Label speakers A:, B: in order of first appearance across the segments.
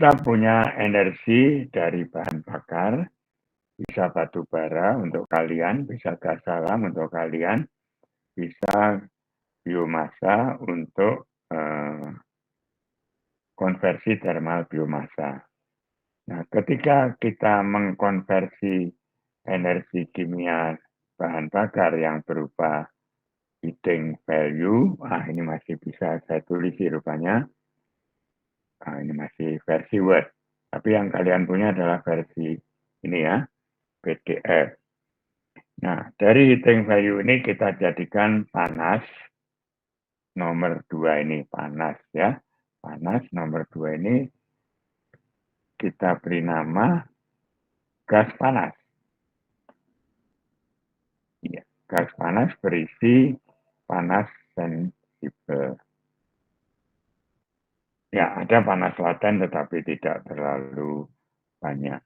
A: kita punya energi dari bahan bakar, bisa batu bara untuk kalian, bisa gas alam untuk kalian, bisa biomasa untuk konversi thermal biomasa. Nah, ketika kita mengkonversi energi kimia bahan bakar yang berupa heating value, ini masih bisa saya tulis rupanya. Ini masih versi Word. Tapi yang kalian punya adalah versi ini ya, PDF. Nah, dari heating value ini kita jadikan panas nomor 2 ini, panas ya. Panas nomor 2 ini kita beri nama gas panas. Ya, gas panas berisi panas sensibel. Ya, ada panas laten tetapi tidak terlalu banyak.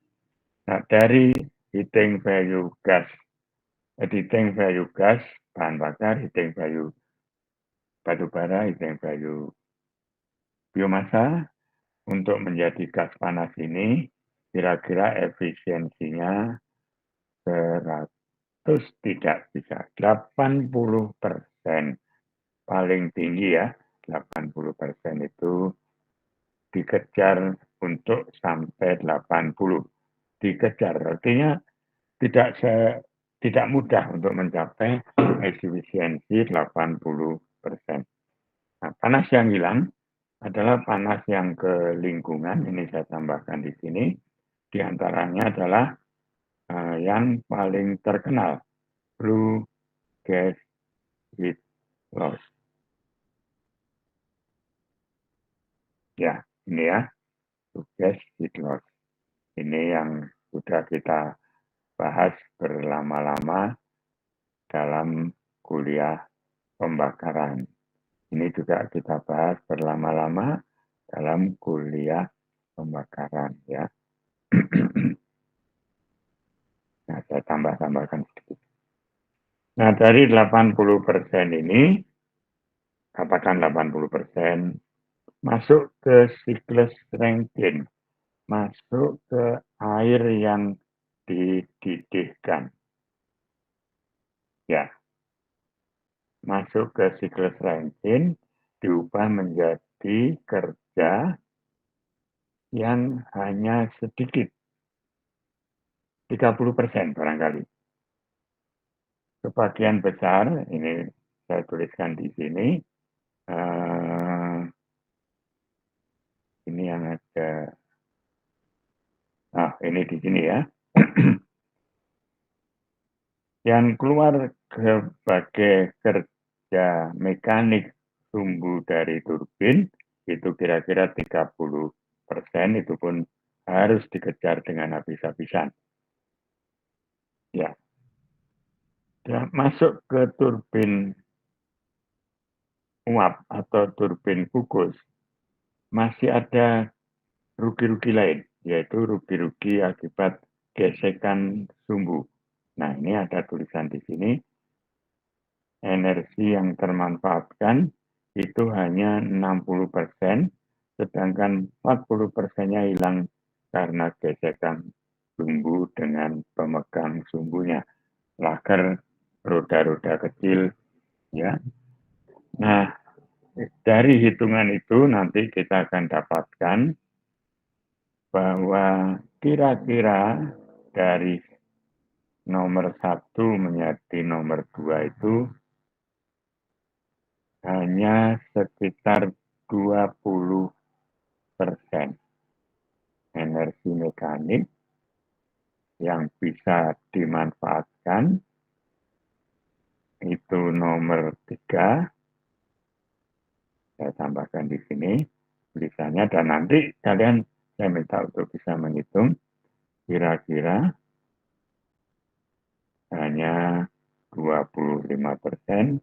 A: Nah, dari heating value gas, bahan bakar, heating value batu bara, heating value biomasa, untuk menjadi gas panas ini, kira-kira efisiensinya 100 tidak bisa. 80% paling tinggi ya, 80% itu dikejar untuk sampai 80. Dikejar, artinya tidak mudah untuk mencapai efisiensi 80%. Nah, panas yang hilang adalah panas yang ke lingkungan, ini saya tambahkan di sini, di antaranya adalah yang paling terkenal, flue gas heat loss. Ya, ini ya, flue gas heat loss. Ini yang sudah kita bahas berlama-lama dalam kuliah pembakaran. Ini juga kita bahas berlama-lama dalam kuliah pembakaran ya. Nah, saya tambahkan sedikit. Nah, dari 80% ini, katakan 80%, masuk ke siklus Rankine, masuk ke air yang dididihkan. Ya, masuk ke siklus Rankine, diubah menjadi kerja yang hanya sedikit, 30% barangkali. Sebagian besar, ini saya tuliskan di sini, ini yang ada, ini di sini ya. Yang keluar sebagai kerja mekanik sumbu dari turbin, itu kira-kira 30%, itu pun harus dikejar dengan habis-habisan. Ya. Masuk ke turbin uap atau turbin kukus, masih ada rugi-rugi lain, yaitu rugi-rugi akibat gesekan sumbu. Nah, ini ada tulisan di sini, energi yang termanfaatkan itu hanya 60%, sedangkan 40%-nya hilang karena gesekan sumbu dengan pemegang sumbunya, laker roda-roda kecil, ya. Nah, dari hitungan itu nanti kita akan dapatkan bahwa kira-kira dari nomor 1 menjadi nomor 2 itu hanya sekitar 20% energi mekanik yang bisa dimanfaatkan. Itu nomor 3, saya tambahkan di sini tulisannya, dan nanti kalian saya minta untuk bisa menghitung kira-kira hanya 25%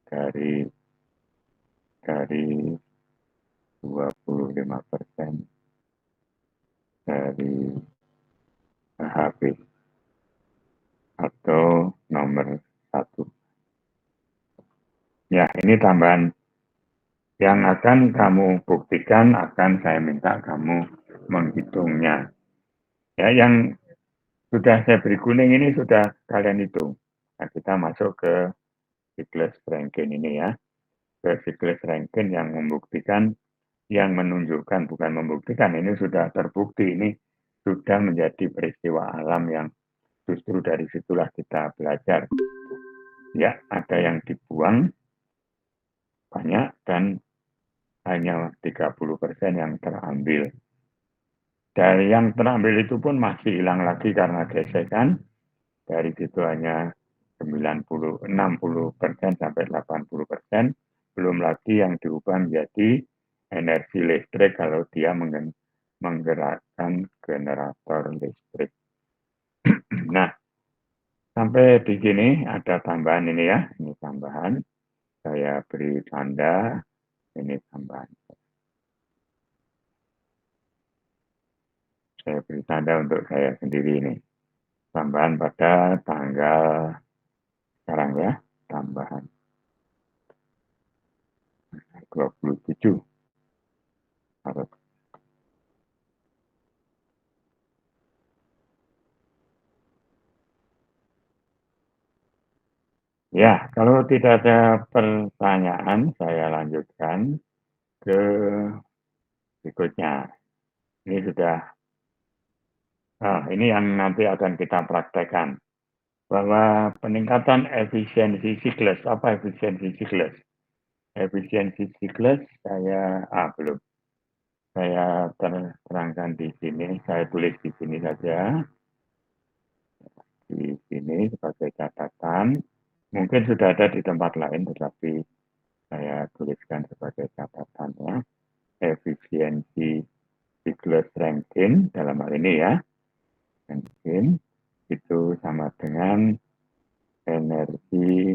A: dari 25% dari HP atau nomor 1. Ya, ini tambahan Yang akan kamu buktikan akan saya minta kamu menghitungnya. Ya, yang sudah saya beri kuning ini sudah kalian hitung. Nah, kita masuk ke siklus Rankine ini ya. Ke siklus Rankine yang membuktikan, yang menunjukkan, bukan membuktikan, ini sudah terbukti, ini sudah menjadi peristiwa alam yang justru dari situlah kita belajar. Ya, ada yang dibuang banyak dan hanya 30% yang terambil. Dari yang terambil itu pun masih hilang lagi karena gesekan. Dari situ hanya 60% sampai 80%. Belum lagi yang diubah menjadi energi listrik kalau dia menggerakkan generator listrik. Nah, sampai di sini ada tambahan ini ya. Ini tambahan. Saya beri tanda. Ini tambahan. Saya beri tanda untuk saya sendiri ini. Tambahan pada tanggal sekarang ya. Tambahan 27 Maret. Ya, kalau tidak ada pertanyaan, saya lanjutkan ke berikutnya. Ini sudah, ini yang nanti akan kita praktekkan. Bahwa peningkatan efisiensi siklus, apa efisiensi siklus? Efisiensi siklus saya, belum. Saya terangkan di sini, saya tulis di sini saja. Di sini sebagai catatan. Mungkin sudah ada di tempat lain, tetapi saya tuliskan sebagai catatannya. Efisiensi siklus Rankine dalam hal ini ya. Rankine itu sama dengan energi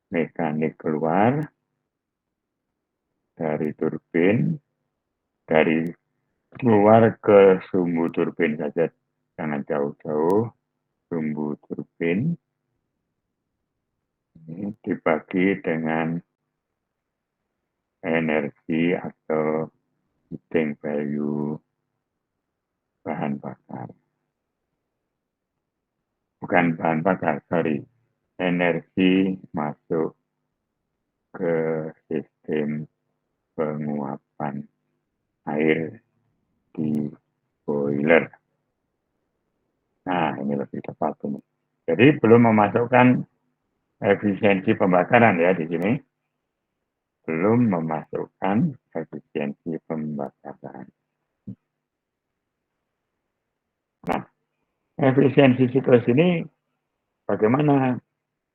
A: mekanik keluar dari turbin, dari keluar ke sumbu turbin saja, jangan jauh-jauh, sumbu turbin ini dibagi dengan energi atau heating value bahan bakar. Bukan bahan bakar, sorry. Energi masuk ke sistem penguapan air di boiler. Nah, ini lebih tepat ini. Jadi belum memasukkan efisiensi pembakaran ya di sini. Belum memasukkan efisiensi pembakaran. Nah, efisiensi siklus ini bagaimana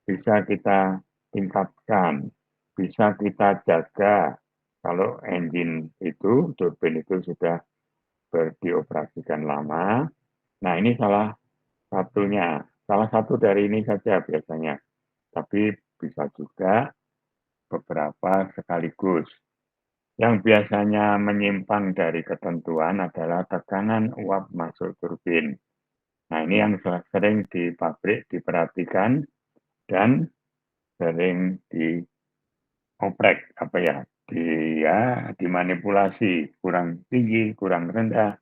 A: bisa kita tingkatkan, bisa kita jaga kalau engine itu, turbin itu sudah dioperasikan lama. Nah, ini salah satunya, salah satu dari ini saja biasanya. Tapi bisa juga beberapa sekaligus. Yang biasanya menyimpang dari ketentuan adalah tekanan uap masuk turbin. Nah, ini yang sering di pabrik diperhatikan dan sering dioprek, dimanipulasi, kurang tinggi, kurang rendah,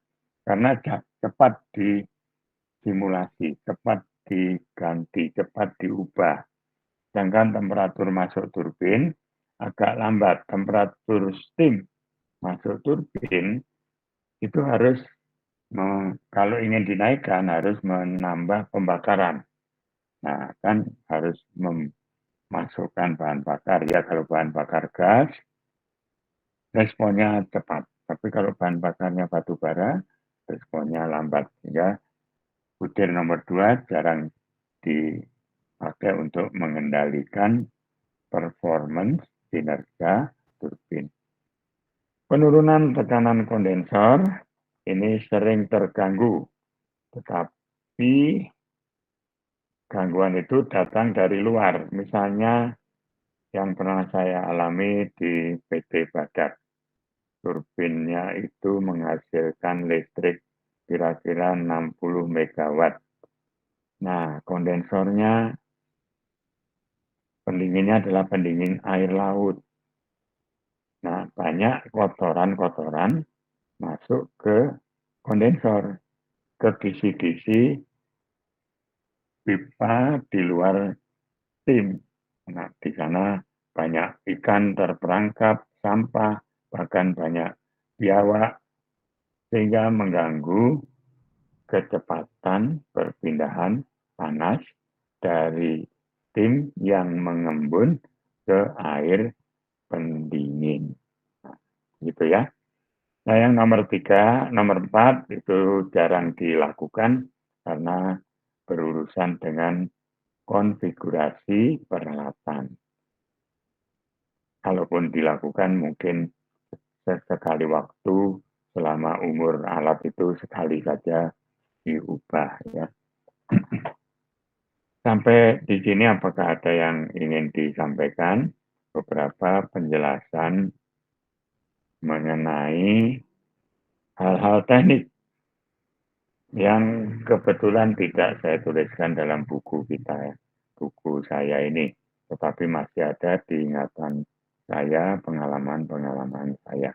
A: karena cepat disimulasi, cepat diganti, cepat diubah. Sedangkan temperatur masuk turbin agak lambat. Temperatur steam masuk turbin itu harus, kalau ingin dinaikkan, harus menambah pembakaran. Nah, kan harus memasukkan bahan bakar. Ya, kalau bahan bakar gas, responnya cepat. Tapi kalau bahan bakarnya batu bara, responnya lambat. Sehingga butir nomor 2 jarang dipakai untuk mengendalikan performance kinerja turbin. Penurunan tekanan kondensor ini sering terganggu, tetapi gangguan itu datang dari luar. Misalnya yang pernah saya alami di PT Badak. Turbinnya itu menghasilkan listrik kira-kira 60 megawatt. Nah, kondensornya pendinginnya adalah pendingin air laut. Nah, banyak kotoran-kotoran masuk ke kondensor, ke kisi-kisi pipa di luar tim. Nah, di sana banyak ikan terperangkap, sampah, bahkan banyak biawak, sehingga mengganggu kecepatan perpindahan panas dari tim yang mengembun ke air pendingin. Nah, gitu ya. Nah, yang nomor 4 itu jarang dilakukan karena berurusan dengan konfigurasi peralatan. Kalaupun dilakukan mungkin sesekali waktu selama umur alat itu sekali saja diubah ya. Sampai di sini apakah ada yang ingin disampaikan? Beberapa penjelasan mengenai hal-hal teknik yang kebetulan tidak saya tuliskan dalam buku kita, ya, buku saya ini, tetapi masih ada di ingatan saya, pengalaman-pengalaman saya.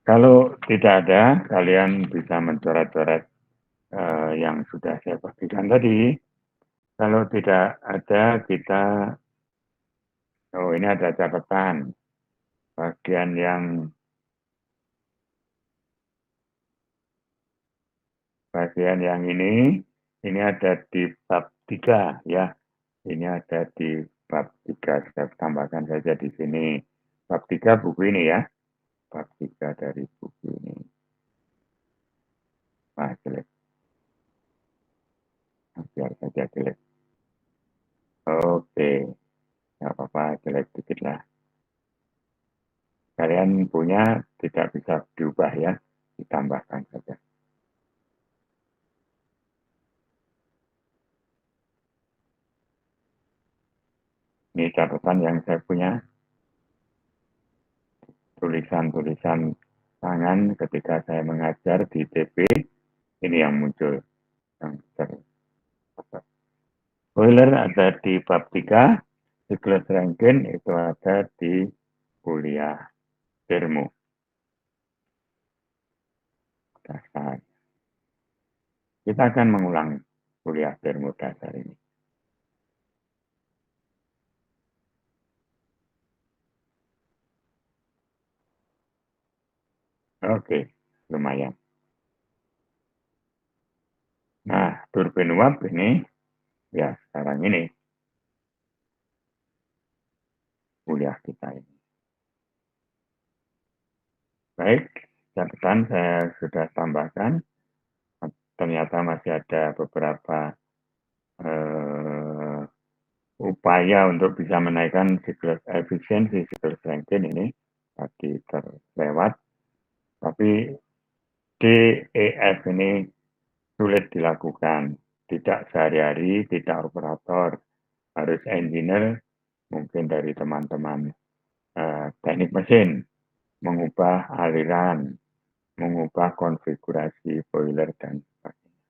A: Kalau tidak ada, kalian bisa mencoret-coret yang sudah saya bagikan tadi. Kalau tidak ada, kita, oh ini ada catatan, bagian yang ini ada di bab 3 ya. Ini ada di bab 3, saya tambahkan saja di sini. Bab 3 buku ini ya. Bab 3 dari buku ini. Wah, jelek. Biar saja jelek. Oke, nggak apa-apa, jelek dikit lah. Kalian punya tidak bisa diubah ya, ditambahkan saja. Ini catatan yang saya punya, tulisan-tulisan tangan ketika saya mengajar di TP, ini yang muncul. Yang Boiler ada di bab 3, siklus Rankine itu ada di kuliah termo dasar. Kita akan mengulang kuliah termo dasar ini. Oke, lumayan. Nah, turbin uap ini, ya sekarang ini kuliah kita ini. Baik, catatan saya sudah tambahkan. Ternyata masih ada beberapa upaya untuk bisa menaikkan siklus efisiensi siklus Rankine ini tadi terlewat. Tapi DEF ini sulit dilakukan. Tidak sehari-hari, tidak operator, harus engineer, mungkin dari teman-teman teknik mesin, mengubah aliran, mengubah konfigurasi boiler, dan sebagainya.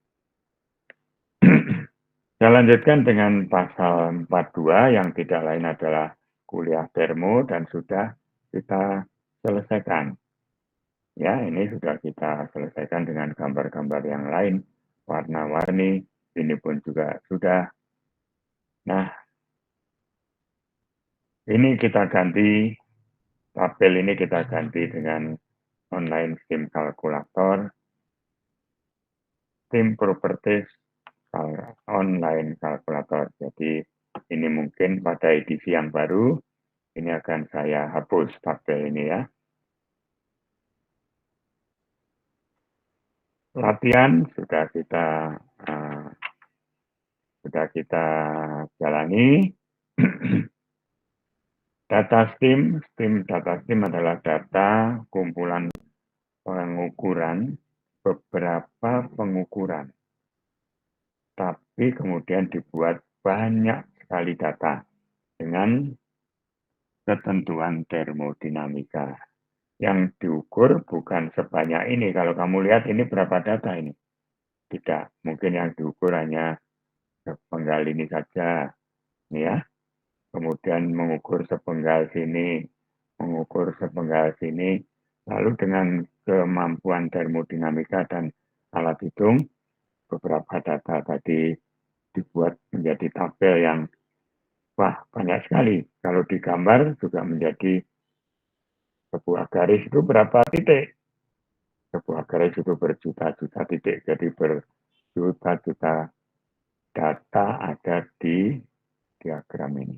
A: Saya lanjutkan dengan pasal 42 yang tidak lain adalah kuliah termo dan sudah kita selesaikan. Ya, ini sudah kita selesaikan dengan gambar-gambar yang lain, warna-warni, ini pun juga sudah. Nah, ini kita ganti, tabel ini kita ganti dengan online steam calculator, steam properties online calculator. Jadi ini mungkin pada edisi yang baru, ini akan saya hapus tabel ini ya. Latihan sudah kita jalani. Data steam data steam adalah data kumpulan pengukuran, beberapa pengukuran. Tapi kemudian dibuat banyak sekali data dengan ketentuan termodinamika. Yang diukur bukan sebanyak ini. Kalau kamu lihat ini berapa data ini. tidak. Mungkin yang diukur hanya sepenggal ini saja, ini ya. Kemudian mengukur sepenggal sini, mengukur sepenggal sini, lalu dengan kemampuan termodinamika dan alat hitung, beberapa data tadi dibuat menjadi tabel yang wah banyak sekali. Kalau digambar juga menjadi sebuah garis itu berapa titik. Sebuah garis itu berjuta-juta titik, jadi berjuta-juta data ada di diagram ini.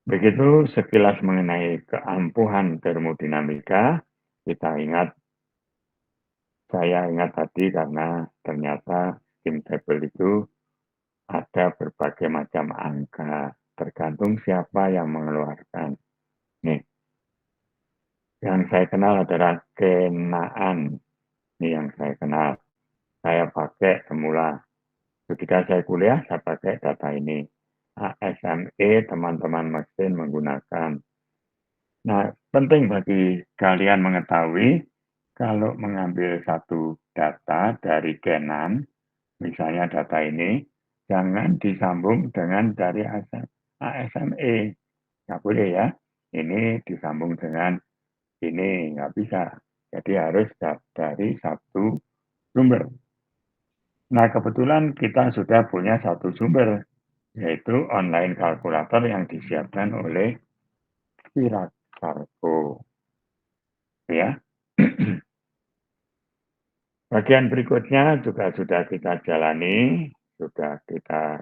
A: Begitu sekilas mengenai keampuhan termodinamika, saya ingat tadi karena ternyata skim table itu ada berbagai macam angka, tergantung siapa yang mengeluarkan. Nih, yang saya kenal adalah kenaan. Ini yang saya kenal. Saya pakai semula. Ketika saya kuliah, saya pakai data ini. ASME, teman-teman mesin menggunakan. Nah, penting bagi kalian mengetahui kalau mengambil satu data dari Kenan, misalnya data ini, jangan disambung dengan dari ASME. Nggak boleh ya. Ini disambung dengan ini, nggak bisa. Jadi harus dari satu sumber. Nah, kebetulan kita sudah punya satu sumber, yaitu online kalkulator yang disiapkan oleh Spirak Sarko. Ya. Bagian berikutnya juga sudah kita jalani sebagian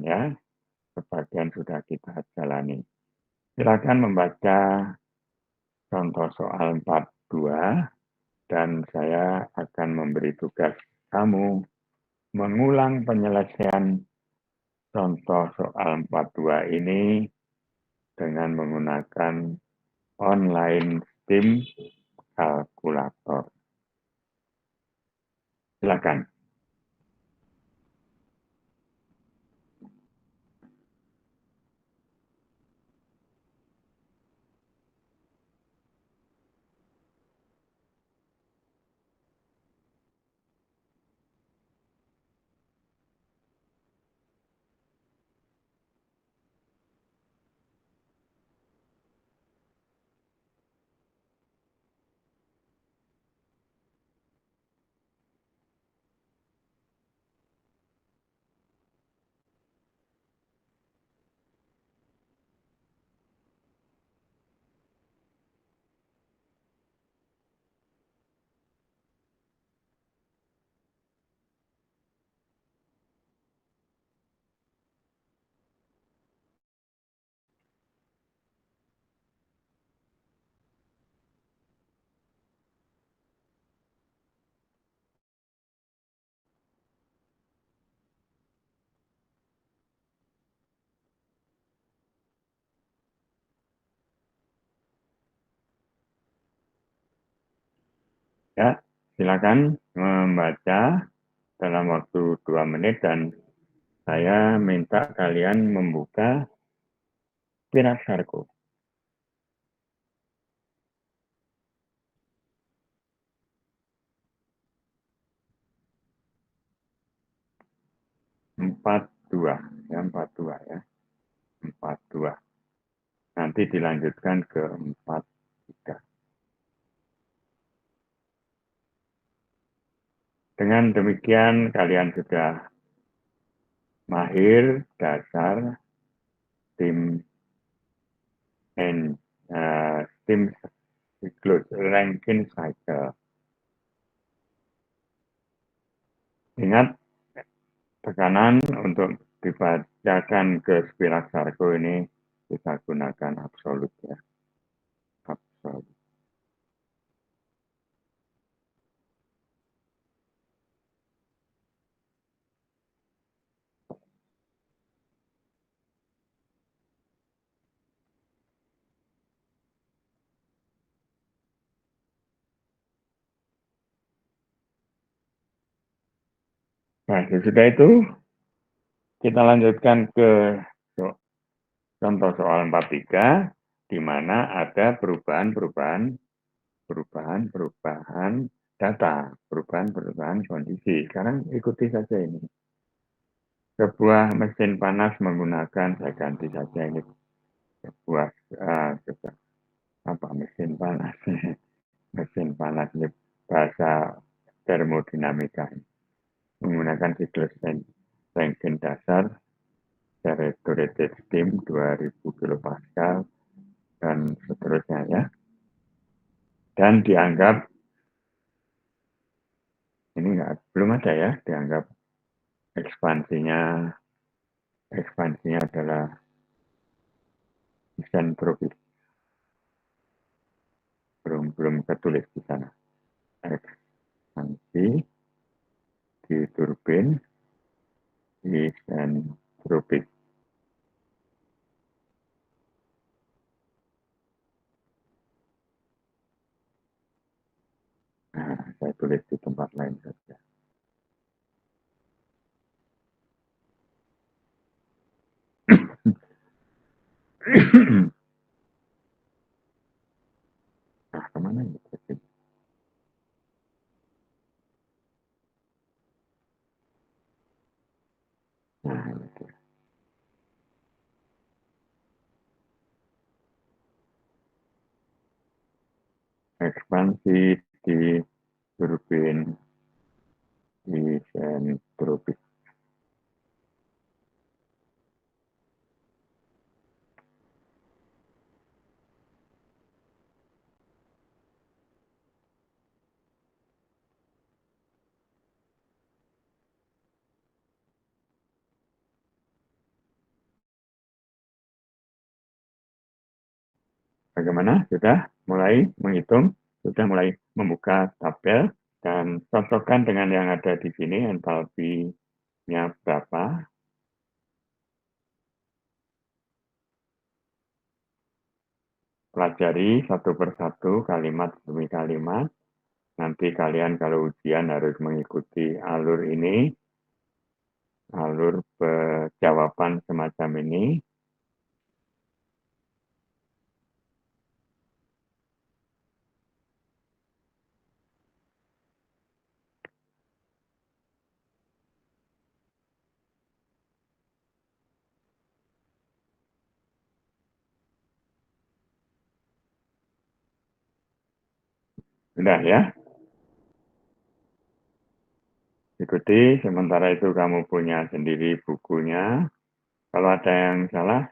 A: ya, sebagian sudah kita jalani. Silakan membaca contoh soal 42 dan saya akan memberi tugas kamu mengulang penyelesaian contoh soal 42 ini dengan menggunakan online STEAM kalkulator. Silakan. Ya, silakan membaca dalam waktu 2 menit dan saya minta kalian membuka Spirak Sarko. Empat dua ya, 42 ya. 42. Nanti dilanjutkan ke 43. Dengan demikian kalian sudah mahir dasar tim and tim siklus Rankine cycle. Ingat tekanan untuk dibacakan ke Spirak Sarko ini kita gunakan absolut ya. Absolut. Nah, sesudah itu kita lanjutkan ke contoh soal 43 di mana ada perubahan-perubahan perubahan data, perubahan kondisi. Sekarang ikuti saja ini. Sebuah mesin panas menggunakan, saya ganti saja ini, sebuah mesin panas. Mesin panas ini bahasa termodinamika. Menggunakan siklus Rankine dasar, saturated steam 2000 kilopascal, dan seterusnya ya. Dan dianggap, ini belum ada ya, dianggap ekspansinya adalah isentropis. Belum ketulis di sana. Ekspansi di turbin isentropis. Nah, saya tulis di tempat lain saja. Nah, kemana ini? Nah, ini dia. Ekspansi di turbin isentropis. Bagaimana? Sudah mulai menghitung? Sudah mulai membuka tabel? Dan cocokkan dengan yang ada di sini, entalpinya berapa. Pelajari satu persatu, kalimat demi kalimat. Nanti kalian kalau ujian harus mengikuti alur ini, alur jawaban semacam ini. Sudah ya? Ikuti, sementara itu kamu punya sendiri bukunya. Kalau ada yang salah,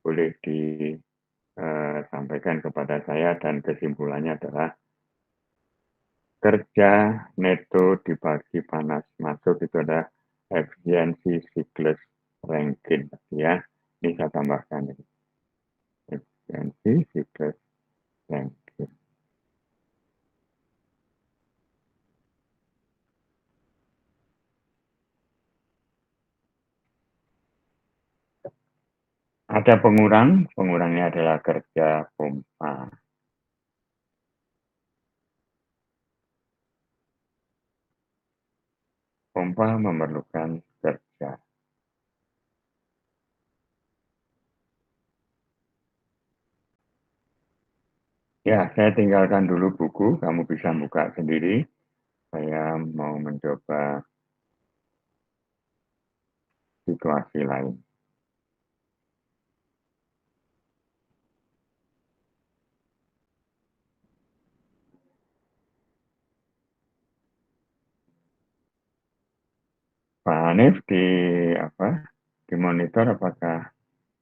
A: boleh disampaikan kepada saya, dan kesimpulannya adalah kerja neto dibagi panas masuk itu adalah efisiensi siklus Rankine. Ya, ini saya tambahkan. Efisiensi siklus Rankine. Ada pengurangnya adalah kerja pompa. Pompa memerlukan kerja. Ya, saya tinggalkan dulu buku, kamu bisa buka sendiri. Saya mau mencoba situasi lain. Pak Hanif di monitor apakah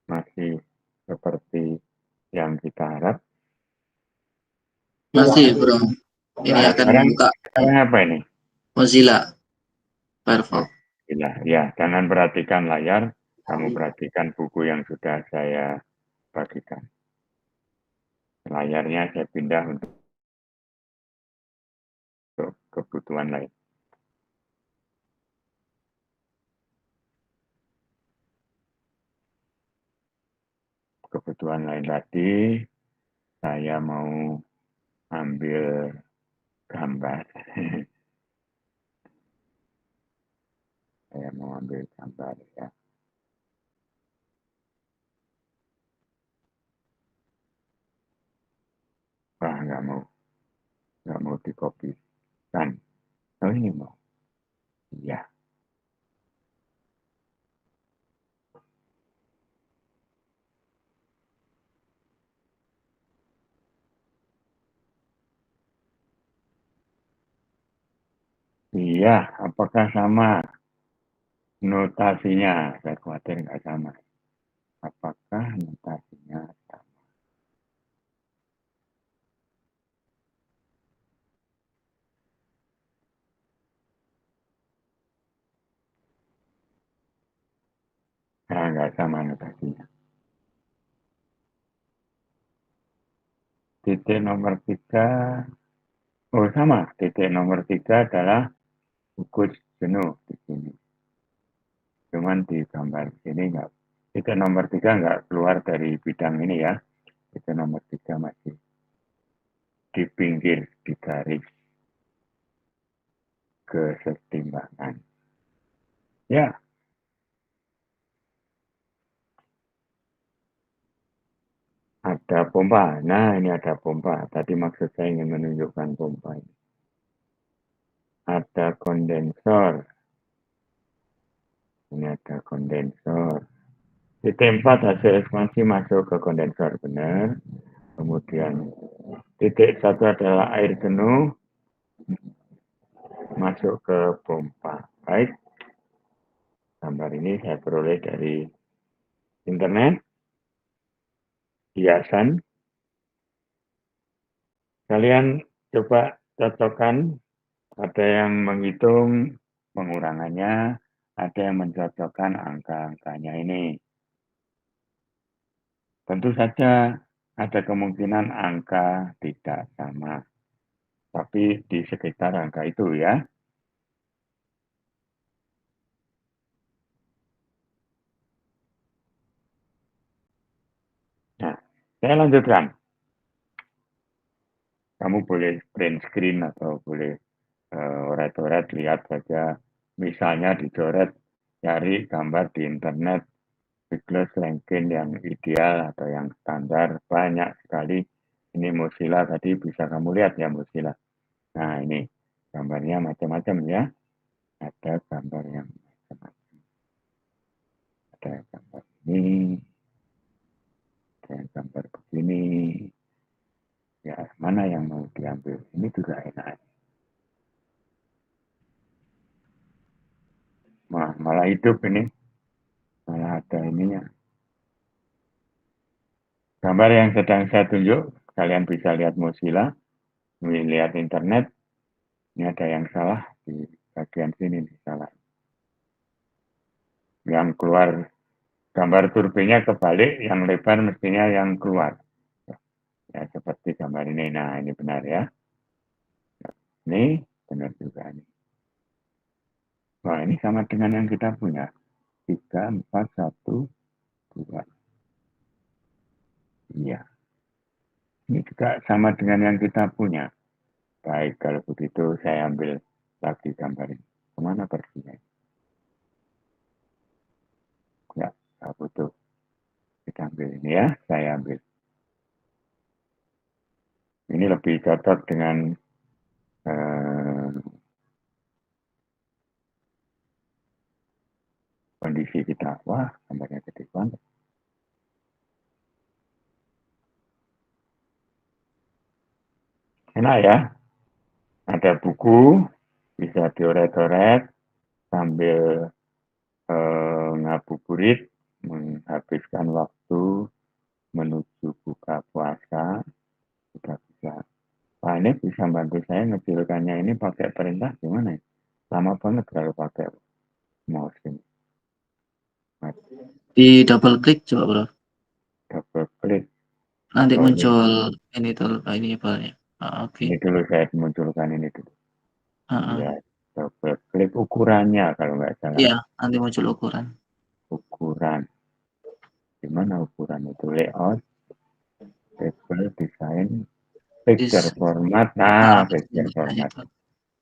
A: masih seperti yang kita harap?
B: Masih, Bro. Ini
A: Nah,
B: akan
A: sekarang
B: buka
A: apa ini?
B: Mozilla Firefox.
A: Ya, jangan perhatikan layar, kamu perhatikan buku yang sudah saya bagikan. Layarnya saya pindah untuk kebutuhan lain. Kebutuhan lain tadi, saya mau ambil gambar. Saya mau ambil gambar ya. Wah, nggak mau. Iya. Iya, apakah sama notasinya? Saya khawatir nggak sama. Apakah notasinya sama? Nah, nggak sama notasinya. Titik nomor 3, oh sama. Titik nomor 3 adalah ukur jenuh di sini. Cuman di gambar sini nggak. Titik nomor 3 nggak keluar dari bidang ini ya. Titik nomor 3 masih di pinggir, di garis kesetimbangan. Ya, ada pompa. Nah, ini ada pompa. Tadi maksud saya ingin menunjukkan pompa ini. Ada kondensor. Ini ada kondensor. Titik 4 hasil ekspansi masuk ke kondensor, benar. Kemudian titik 1 adalah air jenuh masuk ke pompa. Baik, gambar ini saya peroleh dari internet. Hiasan. Kalian coba cocokkan. Ada yang menghitung pengurangannya, ada yang mencocokkan angka-angkanya ini. Tentu saja ada kemungkinan angka tidak sama, tapi di sekitar angka itu ya. Nah, saya lanjutkan. Kamu boleh print screen atau boleh oret-oret lihat saja. Misalnya dicoret, cari gambar di internet, Douglas Rankin yang ideal atau yang standar, banyak sekali. Ini Mozilla tadi bisa kamu lihat ya Mozilla. Nah ini gambarnya macam-macam ya. Ada gambar yang macam-macam. Ada gambar ini, ada gambar begini. Ya mana yang mau diambil? Ini juga enak. Malah hidup ini. Malah ada ininya. Gambar yang sedang saya tunjuk, kalian bisa lihat Mozilla, lihat internet. Ini ada yang salah di bagian sini nih, salah. Yang keluar gambar turbinnya kebalik, yang lebar mestinya yang keluar. Ya seperti gambar ini. Nah ini benar ya. Ini benar juga ini. Wah ini sama dengan yang kita punya. 3, 4, 1, 2. Iya. Ini juga sama dengan yang kita punya. Baik, kalau begitu saya ambil lagi gambar ini. Kemana perginya? Ya, saya butuh. Kita ambil ini ya, saya ambil. Ini lebih cocok dengan kondisi kita. Wah, gambarnya gede banget. Enak ya, ada buku, bisa dioret-oret sambil ngabuburit, menghabiskan waktu menuju buka puasa, sudah bisa. Wah ini bisa bantu saya ngecilkannya ini pakai perintah gimana ya? Lama banget kalau pakai mouse ini.
B: Di double klik coba bro.
A: Double klik.
B: Nanti
A: Oh,
B: muncul ini tuh ini filenya. Oke.
A: ini dulu saya munculkan ini dulu.
B: Okay.
A: Ya, double klik ukurannya kalau nggak salah.
B: Iya, nanti muncul ukuran.
A: Ukuran. Gimana ukuran itu? Layout, table, design, picture format. Nah, picture format.
B: Itu.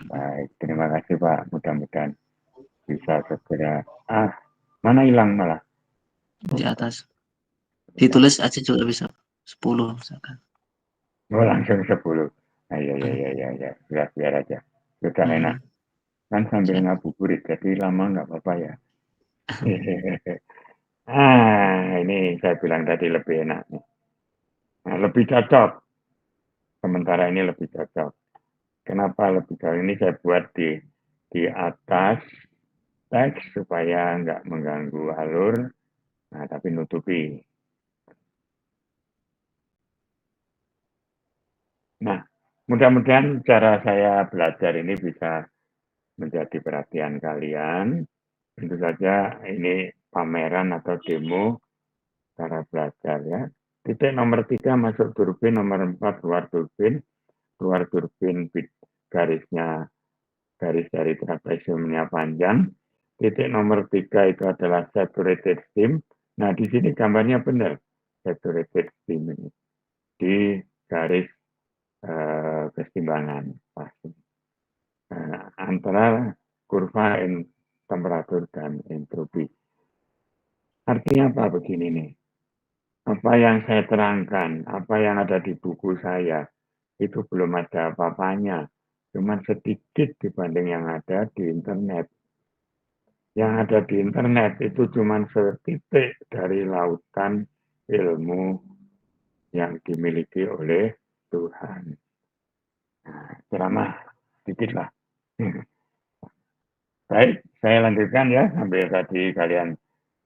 A: Baik, terima kasih Pak. Mudah-mudahan bisa segera. Ah, mana hilang malah?
B: Di atas. Ditulis aja juga bisa. 10 misalkan.
A: Oh, langsung 10. Nah, ya, ya, ya, ya, ya. Biar aja. Sudah enak. Kan sambil ngabuburit, jadi lama nggak apa-apa ya. Ini saya bilang tadi lebih enak. Nah, lebih cocok. Sementara ini lebih cocok. Kenapa lebih cocok? Ini saya buat di atas teks supaya nggak mengganggu alur, nah, tapi nutupi. Nah, mudah-mudahan cara saya belajar ini bisa menjadi perhatian kalian. Tentu saja ini pameran atau demo cara belajar ya. Titik nomor 3 masuk turbin, nomor 4 keluar turbin garisnya, garis dari trapesiumnya panjang. Titik nomor 3 itu adalah saturated steam. Nah, di sini gambarnya benar, saturated steam ini di garis keseimbangan pasti. Antara kurva temperatur dan entropi. Artinya apa begini nih? Apa yang saya terangkan, apa yang ada di buku saya, itu belum ada apa-apanya. Cuma sedikit dibanding yang ada di internet. Yang ada di internet itu cuma setitik dari lautan ilmu yang dimiliki oleh Tuhan. Nah, ceramah sedikit lah. Baik, saya lanjutkan ya, sambil tadi kalian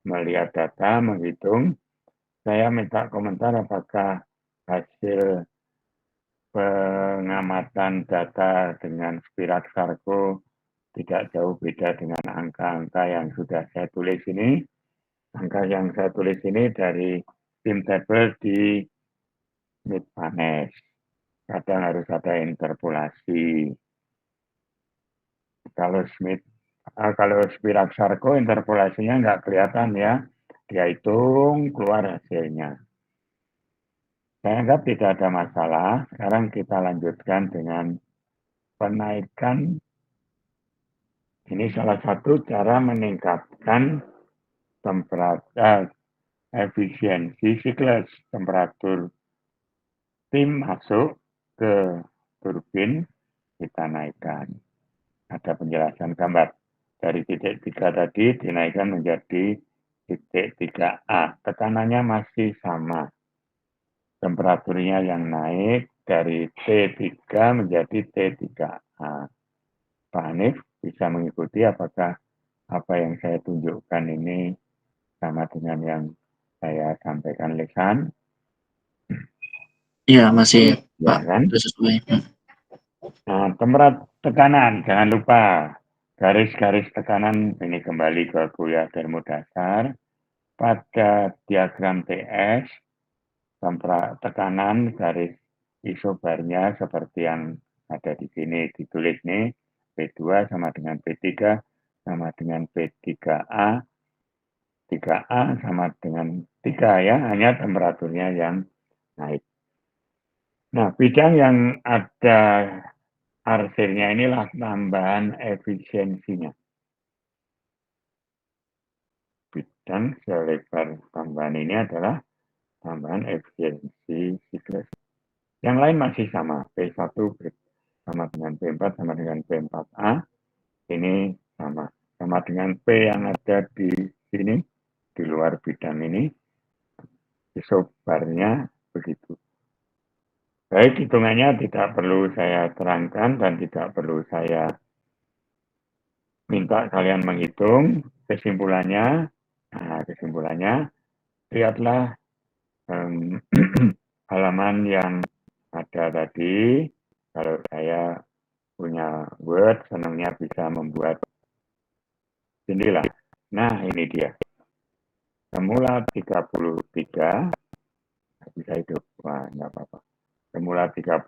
A: melihat data, menghitung. Saya minta komentar apakah hasil pengamatan data dengan Spirax Sarko tidak jauh beda dengan angka-angka yang sudah saya tulis ini. Angka yang saya tulis ini dari tim table di Midpanes. Kadang harus ada interpolasi. Kalau Spirax Sarko interpolasinya nggak kelihatan ya. Dia hitung keluar hasilnya. Saya anggap tidak ada masalah. Sekarang kita lanjutkan dengan penaikan. Ini salah satu cara meningkatkan efisiensi siklus temperatur tim masuk ke turbin, kita naikkan. Ada penjelasan gambar. Dari titik 3 tadi dinaikkan menjadi titik 3A. Tekanannya masih sama. Temperaturnya yang naik dari T3 menjadi T3A. Pak Hanif bisa mengikuti apakah apa yang saya tunjukkan ini sama dengan yang saya sampaikan lisan?
B: Iya, masih
A: Ya
B: Pak,
A: kan?
B: itu sesuai.
A: Nah, temperatur tekanan, jangan lupa garis-garis tekanan ini kembali ke kuliah termodasar. Pada diagram TS, tekanan garis isobarnya seperti yang ada di sini ditulis nih, P2 sama dengan P3 sama dengan P3A, 3A sama dengan 3 ya, hanya temperaturnya yang naik. Nah, bidang yang ada arsirnya inilah tambahan efisiensinya. Bidang selebar tambahan ini adalah tambahan efisiensi siklus. Yang lain masih sama, P1 sama dengan P4 sama dengan P4A. Ini sama dengan P yang ada di sini, di luar bidang ini. Isobarnya begitu. Baik, hitungannya tidak perlu saya terangkan dan tidak perlu saya minta kalian menghitung. Kesimpulannya, lihatlah halaman yang ada tadi. Kalau saya punya Word, senangnya bisa membuat jendela. Nah, ini dia. Semula 33, bisa hidup. Wah, nggak apa-apa. Semula 31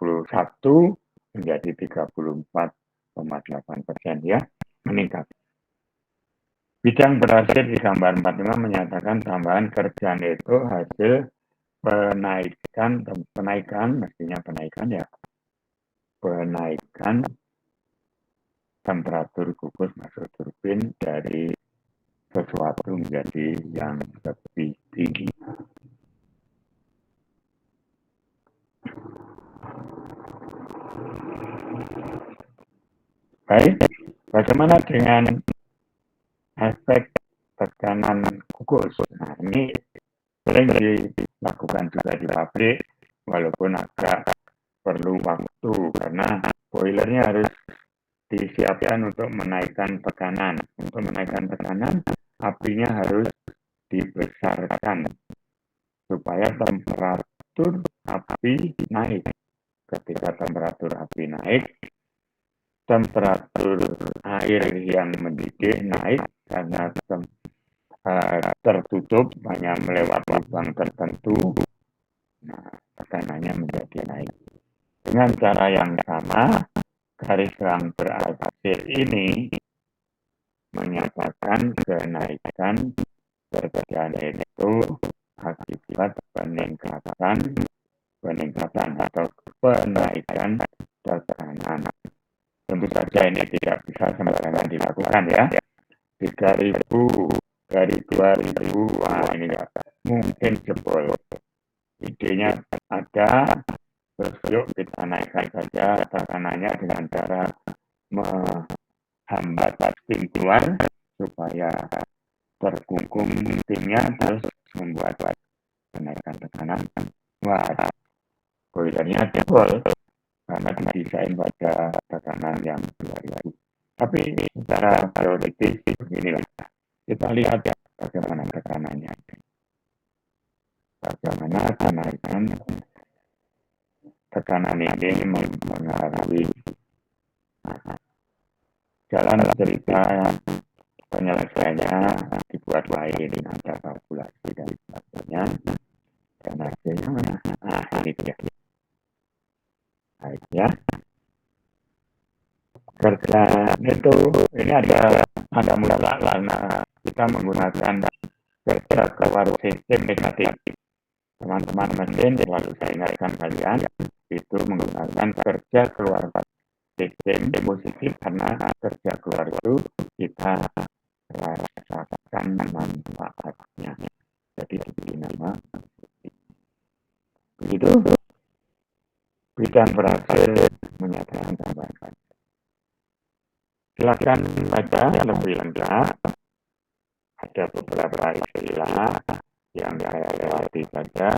A: menjadi 34,8% ya, meningkat. Bidang berhasil di gambar 45 menyatakan tambahan kerja neto hasil penaikan temperatur gugus masuk turbin dari sesuatu menjadi yang lebih tinggi. Baik, baca Bagaimana dengan efek tekanan kukus? Nah, ini sering dilakukan juga di pabrik, walaupun agak perlu waktu karena boilernya harus disiapkan untuk menaikkan tekanan. Untuk menaikkan tekanan, apinya harus dibesarkan supaya temperatur api naik. Ketika temperatur api naik, temperatur air yang mendidih naik karena tertutup hanya melewati lubang tertentu. Nah, tekanannya menjadi naik. Dengan cara yang sama, garis yang berakhir ini menyatakan kenaikan terjadi itu akibat peningkatan atau penaikan tekanan. Tentu saja ini tidak bisa sembarangan dilakukan ya. 3.000 dari 2.000, wah ini nggak mungkin jebol. Idenya ada, terus yuk kita naikkan saja tekanannya dengan cara menghambat steam keluar supaya terkungkung steamnya, terus membuat kenaikan tekanan. Wah, boilernya jebol karena didesain pada tekanan yang 2.000. Tapi secara teoritis beginilah, kita lihat ya bagaimana tekanannya, bagaimana kenaikan tekanan ini mempengaruhi jalan cerita penyelesaiannya dibuat lain, ada kalkulasi dan sebagainya, dan hasilnya ini dia. Baik ya. Kerja itu ini ada mulai karena kita menggunakan kerja keluar sistem negatif. Teman-teman mesin selalu saya ingatkan kalian itu menggunakan kerja keluar sistem positif karena kerja keluar itu kita rasakan manfaatnya. Jadi diberi nama begitu. Bidang berhasil menyatakan tambahkan. Silakan baca lebih lengkap. Ada beberapa istilah yang saya lewati saja,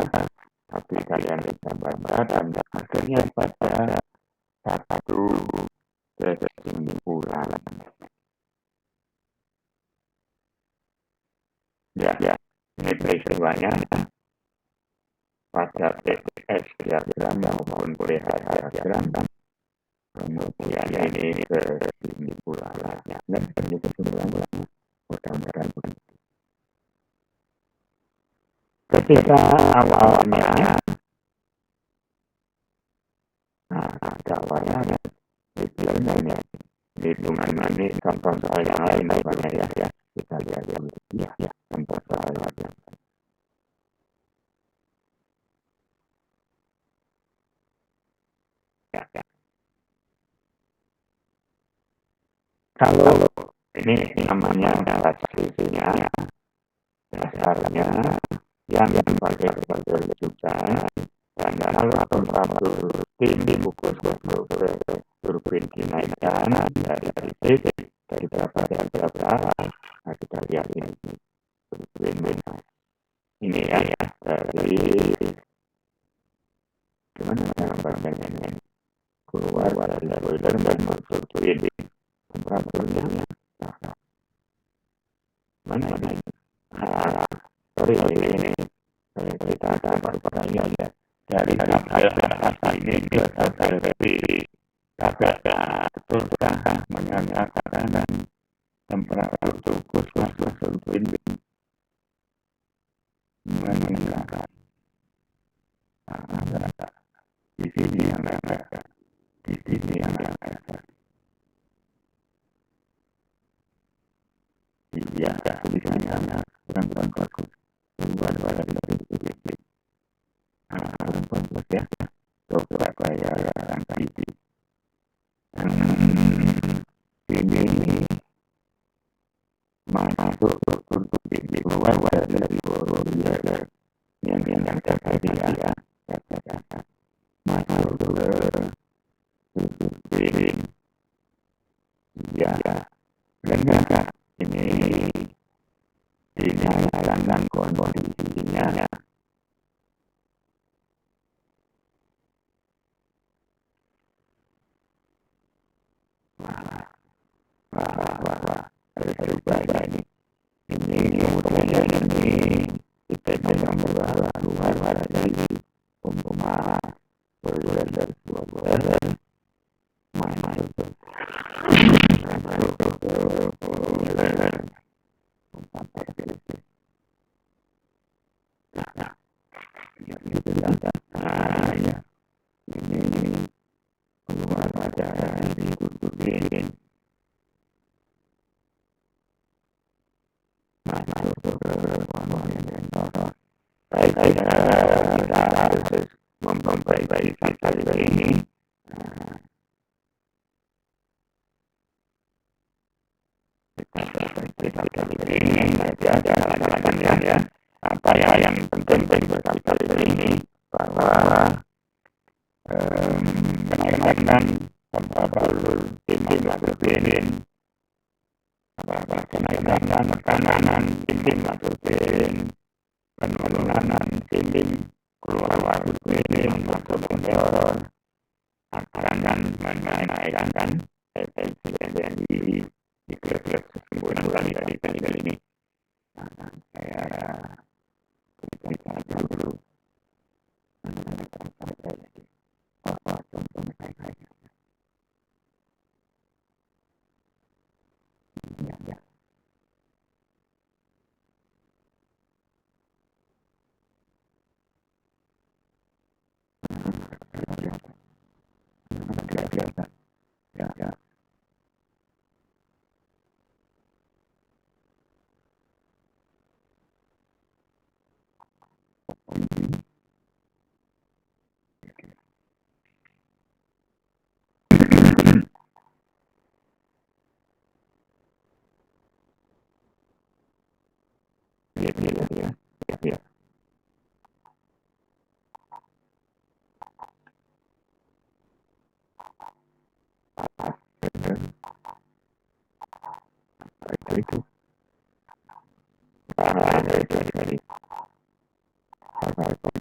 A: tapi kalian bisa baca dan akhirnya pada satu kesimpulan. Ya, ini peristiwanya pada PPS diagram maupun PH diagram. Kemudian ini kesimpulannya. Dan kesimpulan mudah-mudahan begitu. Ketika awalnya, awalnya hitungan ini contoh soal yang lain ya. Kita lihat yang ya, contoh soal yang lain. Kalau ini namanya dasarnya yang dipakai sebagai rujukan, dan kalau temperatur tim dibungkus turbin dinaikkan dari titik dari berapa dan berapa, nah kita lihat ini turbin ini ya dari gimana gambarnya ini keluar dari boiler dan masuk turbin. Temperaturnya mana ini? Sorry ini kita akan pertanyaan ya dari tabel atas ini ke tabel kiri. Tabel atas menyatakan temperatur tubuh turbin meningkat. Di sini yang ada, di sini yang ada. Iya, tulisannya kurang bagus. Buat dari titik. Bagus ya. Coba saya angkat ini. Ini masuk untuk ini keluar dari boiler yang tadi ya. Masuk ke turbin. Ya. kondisinya. Wah, harus berubah ini. Ini kemudian ini kita yang keluar dari umpama berluar dari sebuah bulan masuk ke ini keluar dari turbin masuk ke komponen baik kita harus memperbaiki saja ini kita ini ada ya apa yang penting bagi kita ini bahwa mengenai perlu tim lakuin kenaikan makanan tim lakuin penurunan tim keluar tim masuk meteor akan menaikkan efisiensi di klub sesungguhnya dari ini. Saya kita dulu ya. Ya. Itu dari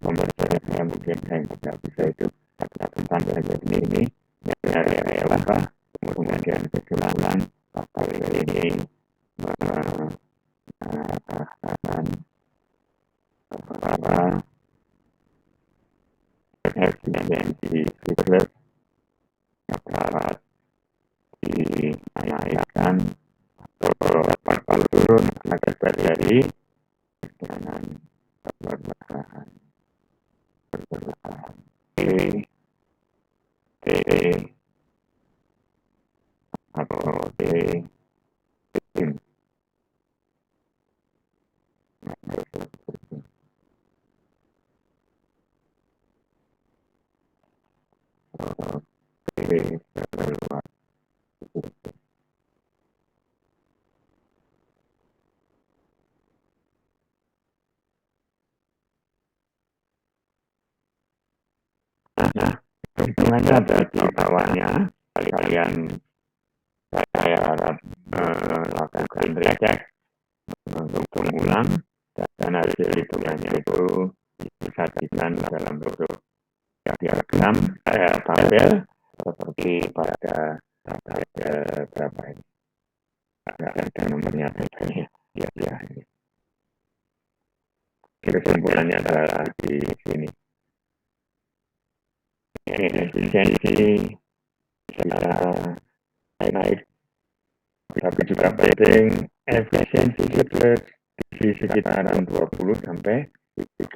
A: pembahasannya mungkin yang tidak bisa itu tentang ini dari apa kemudian kesimpulan ini efisiensi siklus dapat dinaikkan atau turun agar terjadi dengan berbahan atau tim hitungannya ada di bawahnya. Kalian saya harap lakukan recek untuk mengulang dan hasil hitungannya itu disajikan dalam bentuk diagram tabel seperti pada berapa ini ada nomornya ya. Kesimpulannya adalah di sini. Efisiensi kita naik, tapi juga penting efisiensi siklus di sekitaran 20 sampai 30%.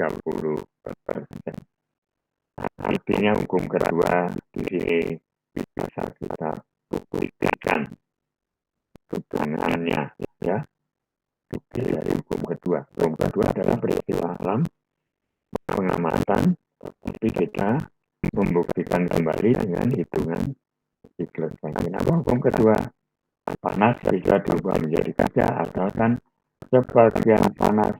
A: Artinya hukum kedua di sini bisa kita buktikan kebenarannya ya. Bukti dari hukum kedua. Hukum kedua adalah peristiwa alam pengamatan, tapi kita membuktikan kembali dengan hitungan siklus. Kenapa hukum kedua? Panas bisa diubah menjadi kaca asalkan sebagian panas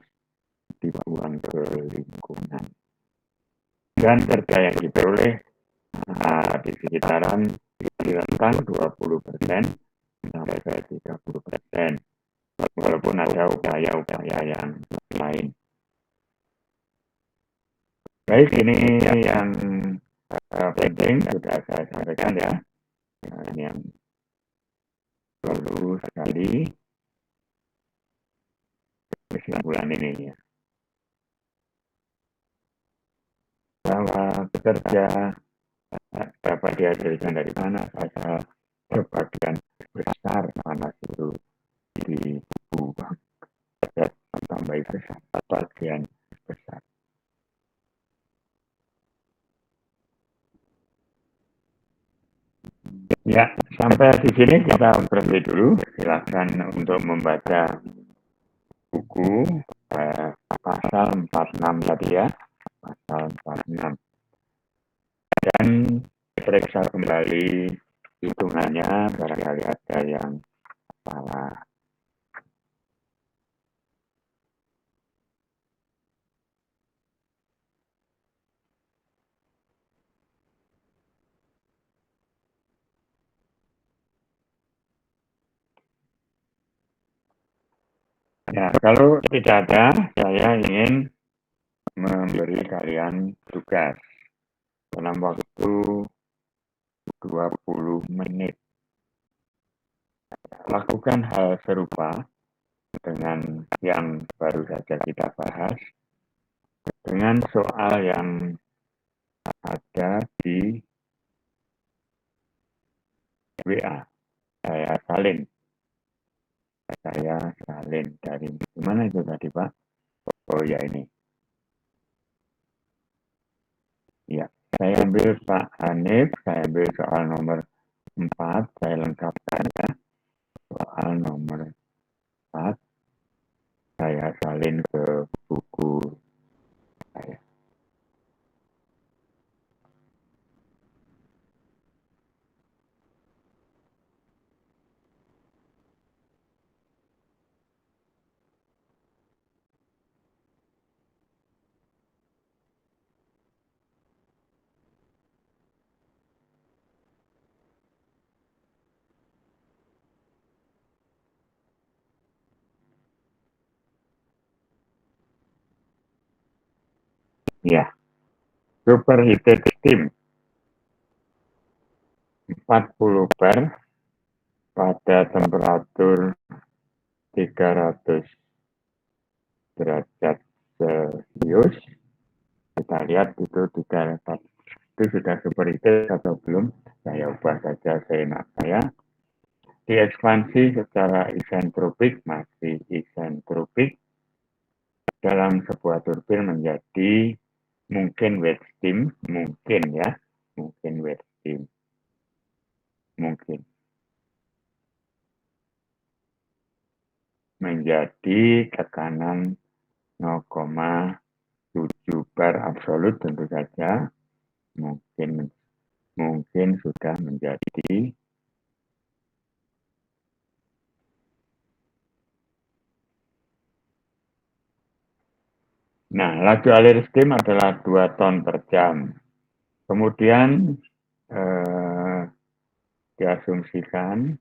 A: dibuang ke lingkungan. Dan kerja yang diperoleh di sekitaran di rentang 20% sampai 30%. Walaupun ada upaya-upaya yang lain. Baik, ini yang penting sudah saya sampaikan ya. Ini yang perlu sekali kesimpulan ini ya. Bahwa bekerja dapat dihasilkan dari mana saja, sebagian besar panas itu di tubuh tambah besar, bagian besar. Ya, sampai di sini kita berhenti dulu. Silakan untuk membaca buku pasal 46 tadi ya, pasal 46. Dan periksa kembali hitungannya, barangkali ada yang salah. Ya, kalau tidak ada, saya ingin memberi kalian tugas dalam waktu 20 menit. Lakukan hal serupa dengan yang baru saja kita bahas, dengan soal yang ada di WA. Saya salin dari mana itu tadi Pak? Oh ya ini. Ya, saya ambil Pak Hanif, saya ambil soal nomor 4, saya lengkapkan ya. Soal nomor 4, saya salin ke buku saya. Ya, superheated steam 40 bar pada temperatur 300 derajat Celcius. Kita lihat itu itu sudah superheated atau belum. Saya ubah saja seenak saya. Diekspansi secara isentropik, masih isentropik, dalam sebuah turbin menjadi mungkin wet steam, mungkin ya, mungkin wet steam, mungkin menjadi tekanan 0,7 bar absolut tentu saja, mungkin sudah menjadi laju alir steam adalah 2 ton per jam. Kemudian diasumsikan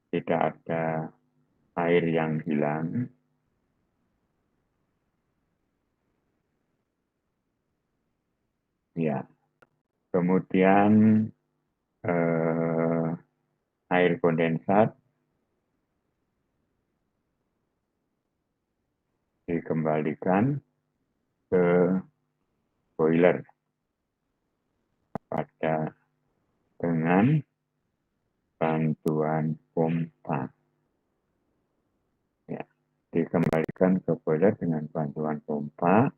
A: tidak ada air yang hilang. Ya, kemudian air kondensat dikembalikan ke boiler dengan bantuan pompa. Ya, dikembalikan ke boiler dengan bantuan pompa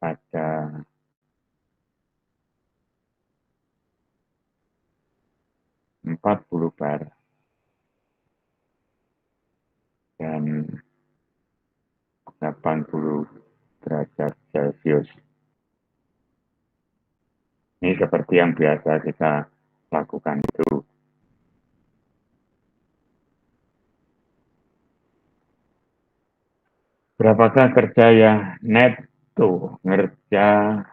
A: pada 40 bar dan 80 derajat Celcius. Ini seperti yang biasa kita lakukan itu. Berapakah kerja yang neto, kerja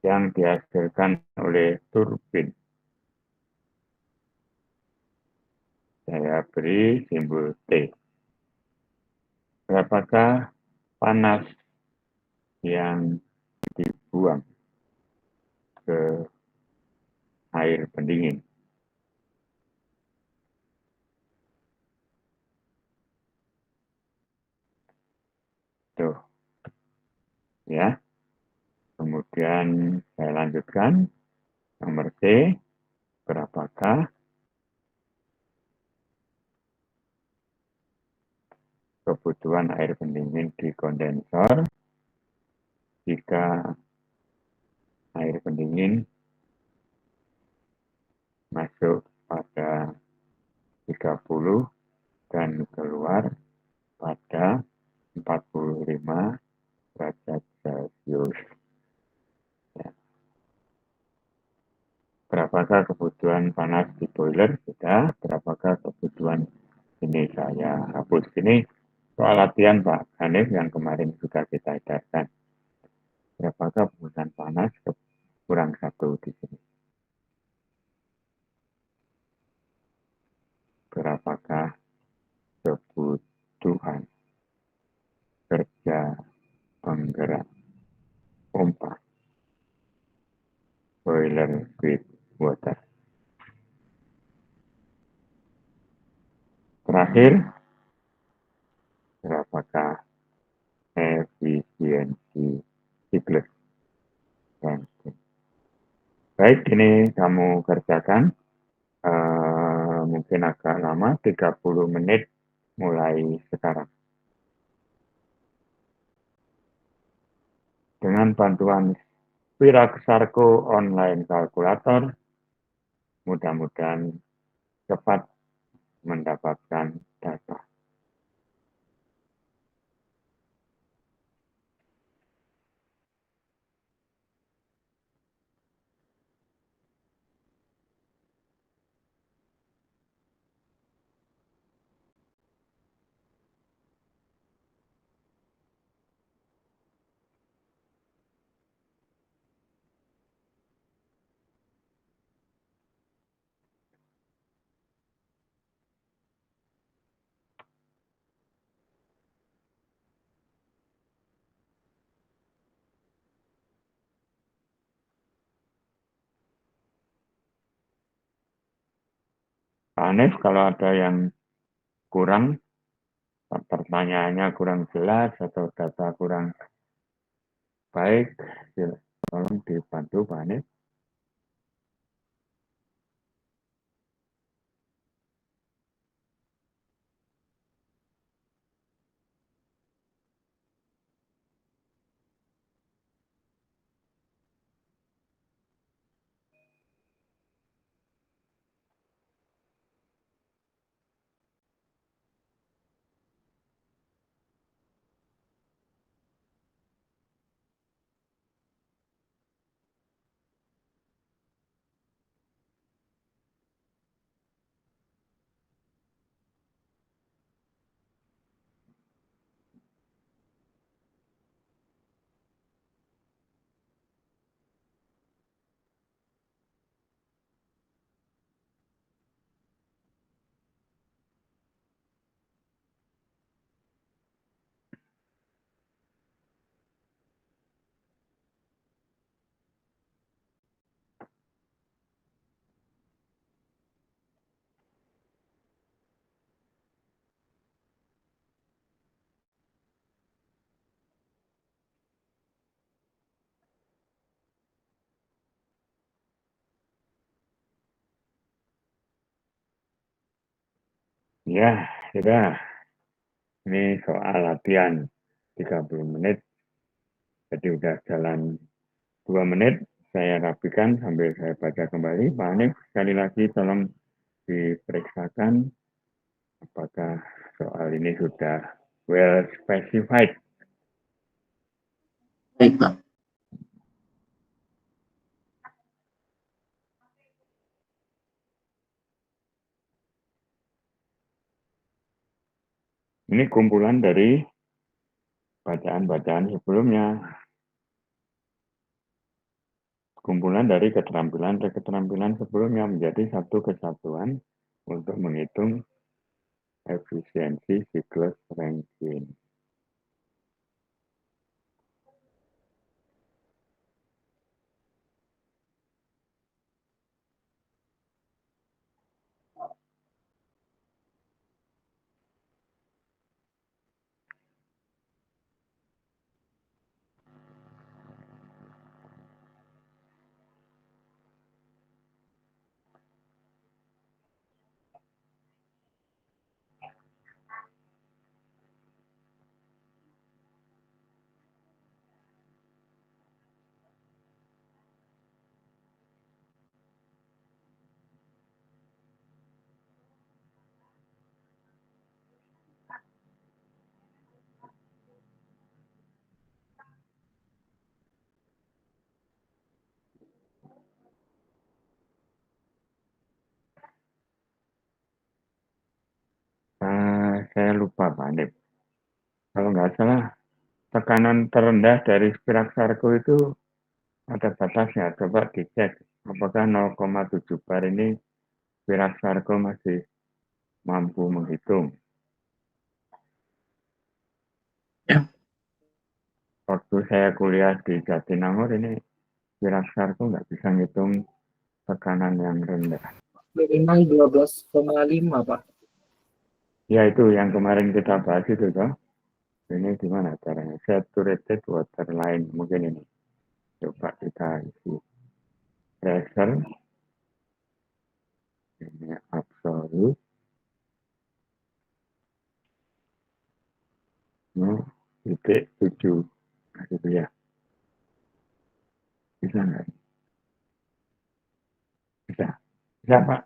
A: yang dihasilkan oleh turbin? Saya beri simbol T. Berapakah panas yang dibuang ke air pendingin. Tuh, ya. Kemudian saya lanjutkan. Nomor C, berapakah kebutuhan air pendingin di kondensor jika air pendingin masuk pada 30 dan keluar pada 45 derajat Celcius. Ya. Berapakah kebutuhan panas di boiler? Sudah. Berapakah kebutuhan ini saya hapus. Ini soal latihan Pak Hanif yang kemarin sudah kita edarkan. Berapakah kebutuhan panas? Kurang satu di sini. Berapakah kebutuhan kerja penggerak pompa boiler with water? Terakhir, berapakah efisiensi siklus Rankine? Baik, ini kamu kerjakan. Mungkin agak lama, 30 menit mulai sekarang. Dengan bantuan Viraksarko online kalkulator, mudah-mudahan cepat mendapatkan data. Pak Hanif, kalau ada yang kurang, pertanyaannya kurang jelas atau data kurang baik, tolong dibantu Pak Hanif. Ya, sudah. Ini soal latihan 30 menit. Jadi udah jalan 2 menit. Saya rapikan sambil saya baca kembali. Pak Hanif, sekali lagi tolong diperiksakan apakah soal ini sudah well specified.
B: Baik, Pak.
A: Ini kumpulan dari bacaan-bacaan sebelumnya. Kumpulan dari keterampilan sebelumnya menjadi satu kesatuan untuk menghitung efisiensi siklus Rankine. saya lupa Pak Nip. Kalau nggak salah, tekanan terendah dari Spirax-Sarco itu ada batasnya. Coba dicek apakah 0,7 bar ini Spirax-Sarco masih mampu menghitung.
B: Ya.
A: Waktu saya kuliah di Jatinangor ini Spirax-Sarco nggak bisa ngitung tekanan yang rendah.
C: Memang 12,5 Pak.
A: Ya itu yang kemarin kita bahas itu toh. Ini gimana caranya? Saturated water line mungkin ini. Coba kita isi pressure. Ini absolute. No, titik 7. Nah, gitu ya. Bisa nggak? Bisa. Bisa Pak.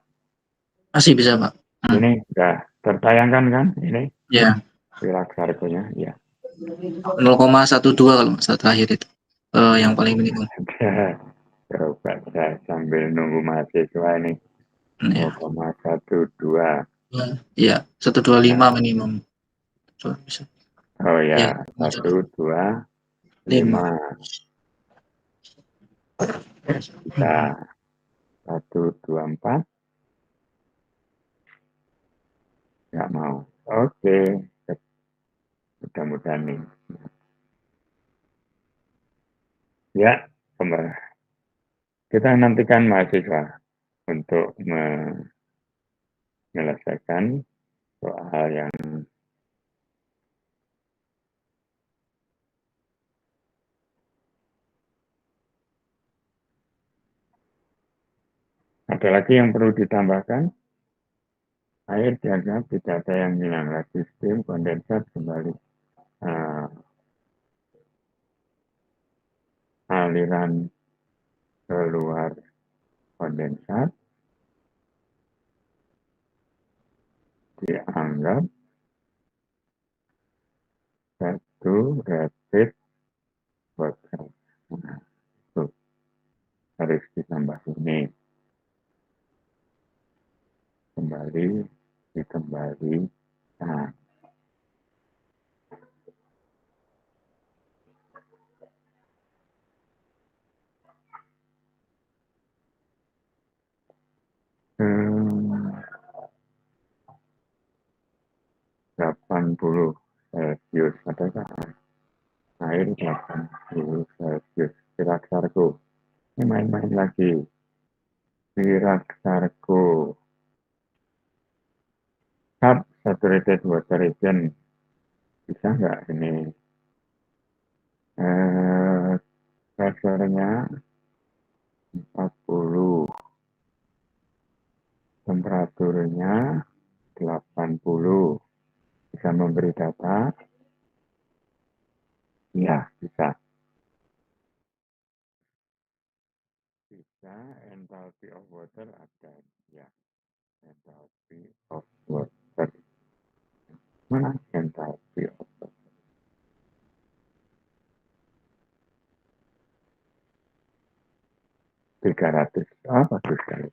B: Masih bisa, Pak.
A: Ini sudah tertayangkan kan? Ini
B: Ya,
A: Spirax-Sarco-nya. Ya.
B: 0,12 kalau masalah terakhir itu. Yang paling minimum.
A: Coba saya sambil nunggu mahasiswa ini.
B: Ya.
A: 0,12.
B: Ya, 125 minimum. So, bisa.
A: Oh
B: Ya,
A: ya, 125.
B: 5.
A: Bisa 124. Nggak mau. Oke. Mudah-mudahan nih. Ya, kembali. Kita nantikan mahasiswa untuk menyelesaikan soal yang ada lagi yang perlu ditambahkan. Air dianggap tidak ada yang hilang. Sistem kondensat kembali aliran keluar kondensat dianggap satu rapid water. Nah, itu harus ditambah ini. Kembali. Nah, hmm, 80 Celsius. Adakah air 80 Celsius? Spirax-Sarco. Ini main-main lagi. Spirax-Sarco. Saturated water region. Bisa nggak ini? Pressure-nya 40. Temperaturnya 80. Bisa memberi data? Ya, bisa. Bisa, enthalpy of water ada. Ya, enthalpy of water. Mana enthalpy of water? Ratus. Bagus sekali.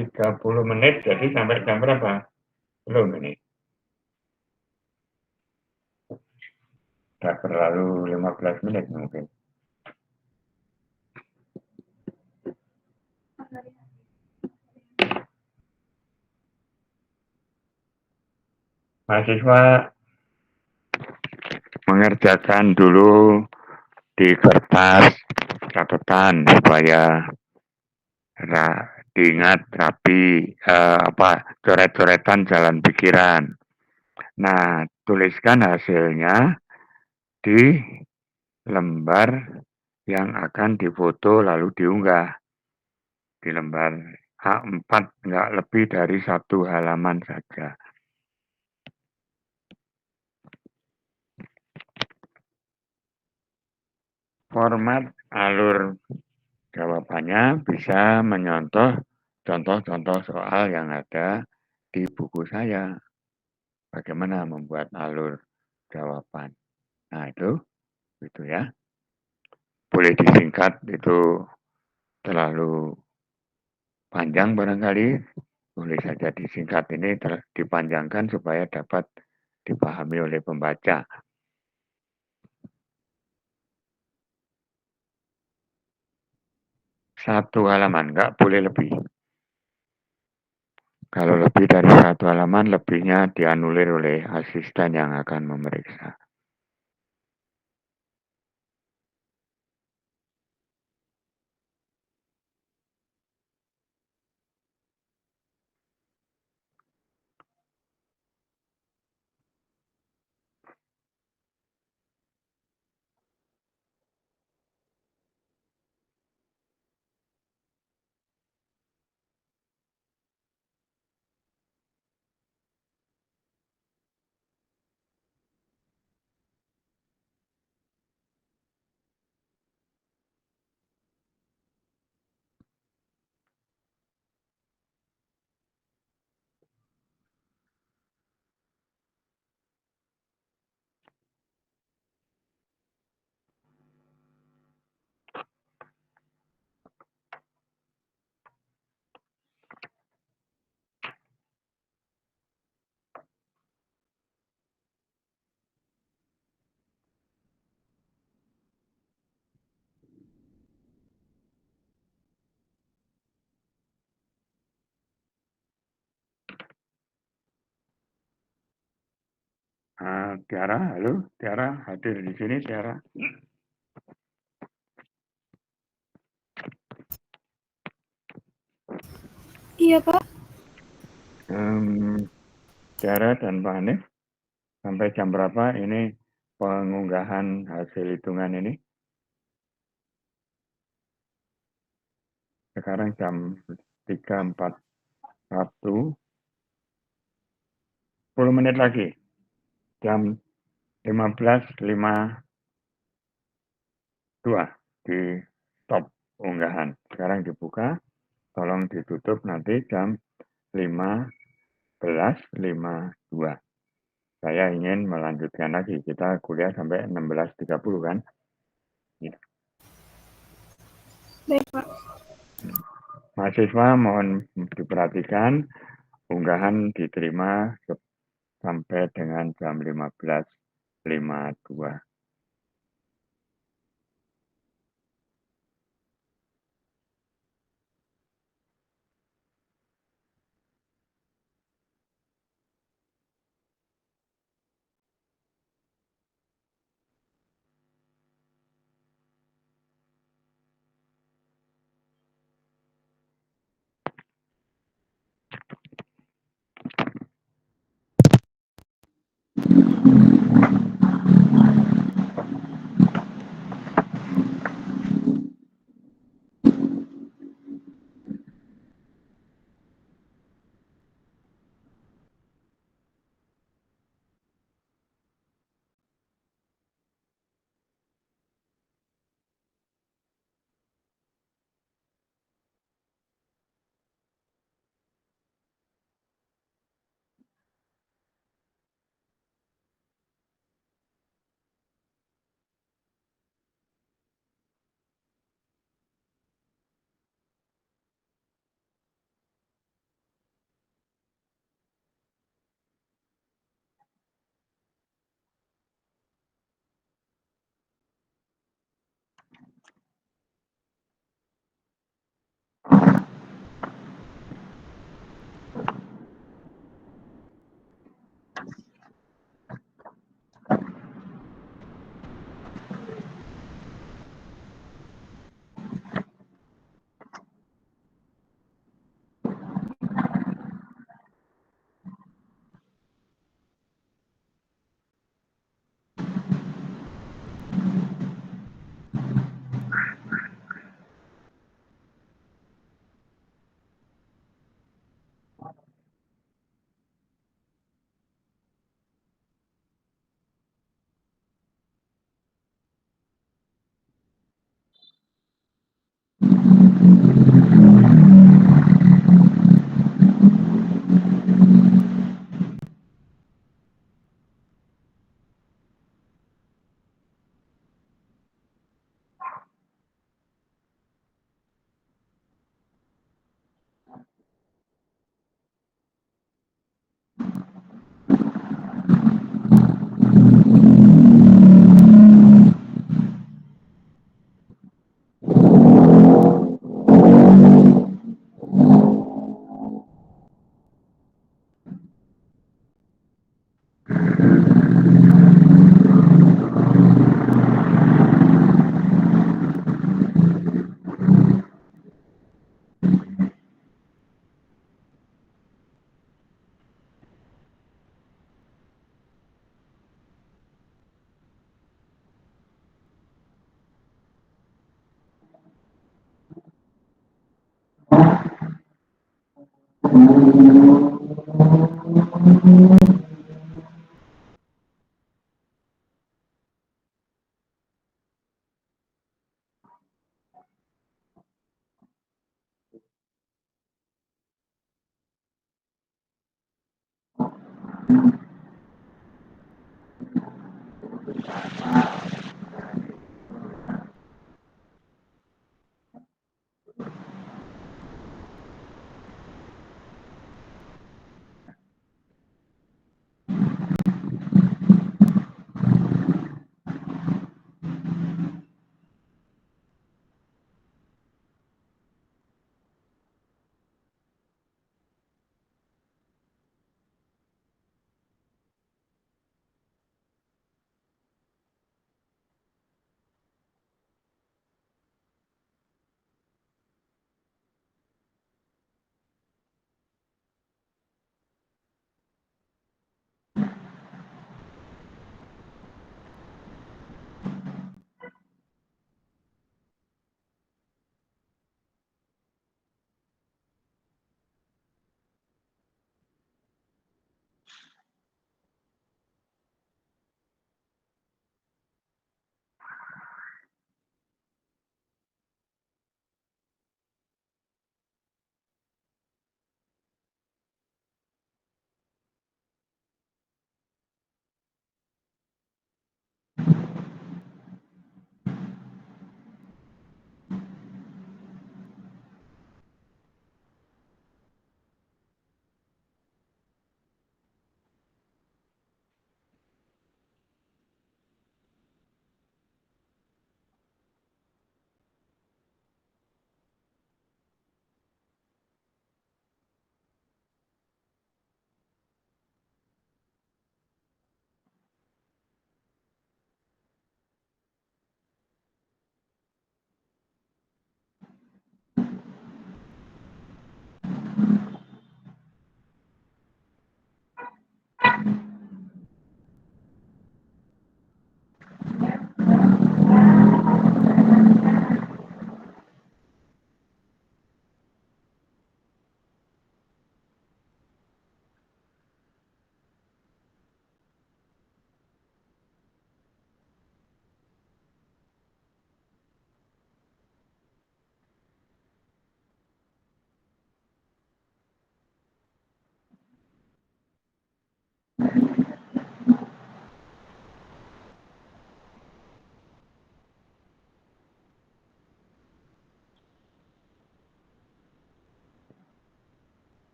A: 30 menit, jadi sampai jam berapa? Belum ini. Sudah berlalu 15 menit mungkin. Mahasiswa mengerjakan dulu di kertas catatan supaya diingat rapi coret-coretan jalan pikiran. Nah, tuliskan hasilnya di lembar yang akan difoto lalu diunggah. Di lembar A4 nggak lebih dari 1 halaman saja. Format alur jawabannya bisa menyontoh contoh-contoh soal yang ada di buku saya. Bagaimana membuat alur jawaban. Nah, itu ya. Boleh disingkat itu terlalu panjang barangkali, boleh saja disingkat ini dipanjangkan supaya dapat dipahami oleh pembaca. Satu halaman, nggak boleh lebih. Kalau lebih dari satu halaman, lebihnya dianulir oleh asisten yang akan memeriksa. Tiara, halo, Tiara hadir di sini, Tiara.
D: Iya, Pak.
A: Tiara dan Pak Hanif, sampai jam berapa ini pengunggahan hasil hitungan ini? Sekarang jam 3.41, 10 menit lagi. Jam 15.52 di stop unggahan. Sekarang dibuka, tolong ditutup nanti jam 15.52. Saya ingin melanjutkan lagi, kita kuliah sampai 16.30 kan? Ya.
D: Baik, Pak.
A: Mahasiswa mohon diperhatikan, unggahan diterima sampai dengan jam 15.52.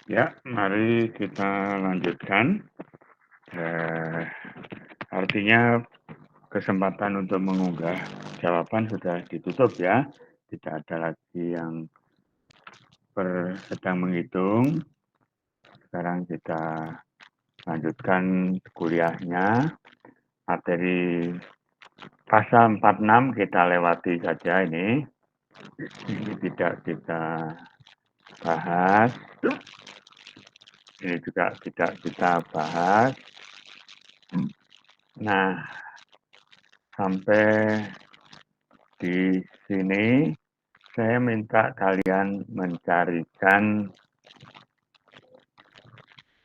A: Ya, mari kita lanjutkan. Artinya kesempatan untuk mengunggah jawaban sudah ditutup ya. Tidak ada lagi yang sedang menghitung. Sekarang kita lanjutkan kuliahnya. Materi pasal 46 kita lewati saja ini. Ini tidak kita bahas. Ini juga tidak kita bahas. Nah, sampai di sini saya minta kalian mencarikan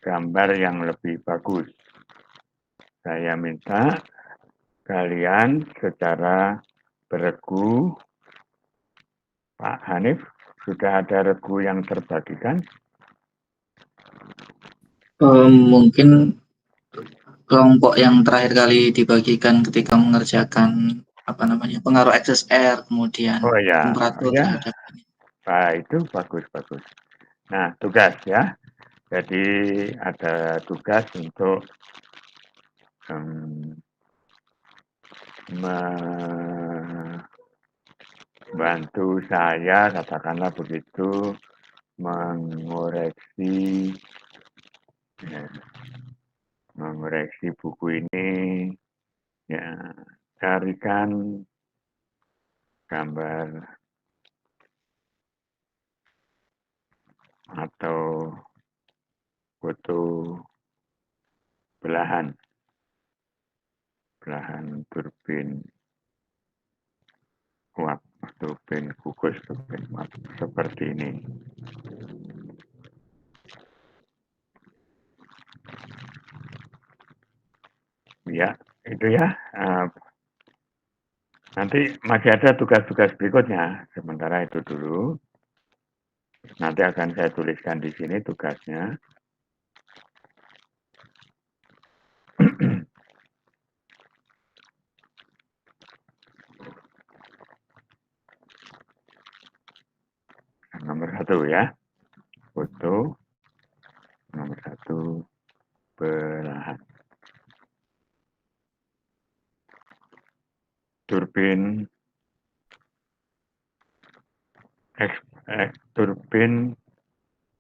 A: gambar yang lebih bagus. Saya minta kalian secara beregu, Pak Hanif, sudah ada regu yang terbagikan?
B: Mungkin kelompok yang terakhir kali dibagikan ketika mengerjakan pengaruh XSR, kemudian
A: Oh ya,
B: temperatur
A: ya.
B: terhadap ini.
A: Nah, itu bagus-bagus. Nah, tugas ya. Jadi ada tugas untuk membantu saya, katakanlah begitu, mengoreksi buku ini, ya, carikan gambar atau foto belahan turbin uap, turbin gugus, turbin uap seperti ini. Ya, itu ya. Nanti masih ada tugas-tugas berikutnya. Sementara itu dulu. Nanti akan saya tuliskan di sini tugasnya. Nomor 1 ya. Foto. Nomor 1. Belahan. Turbin. Turbin.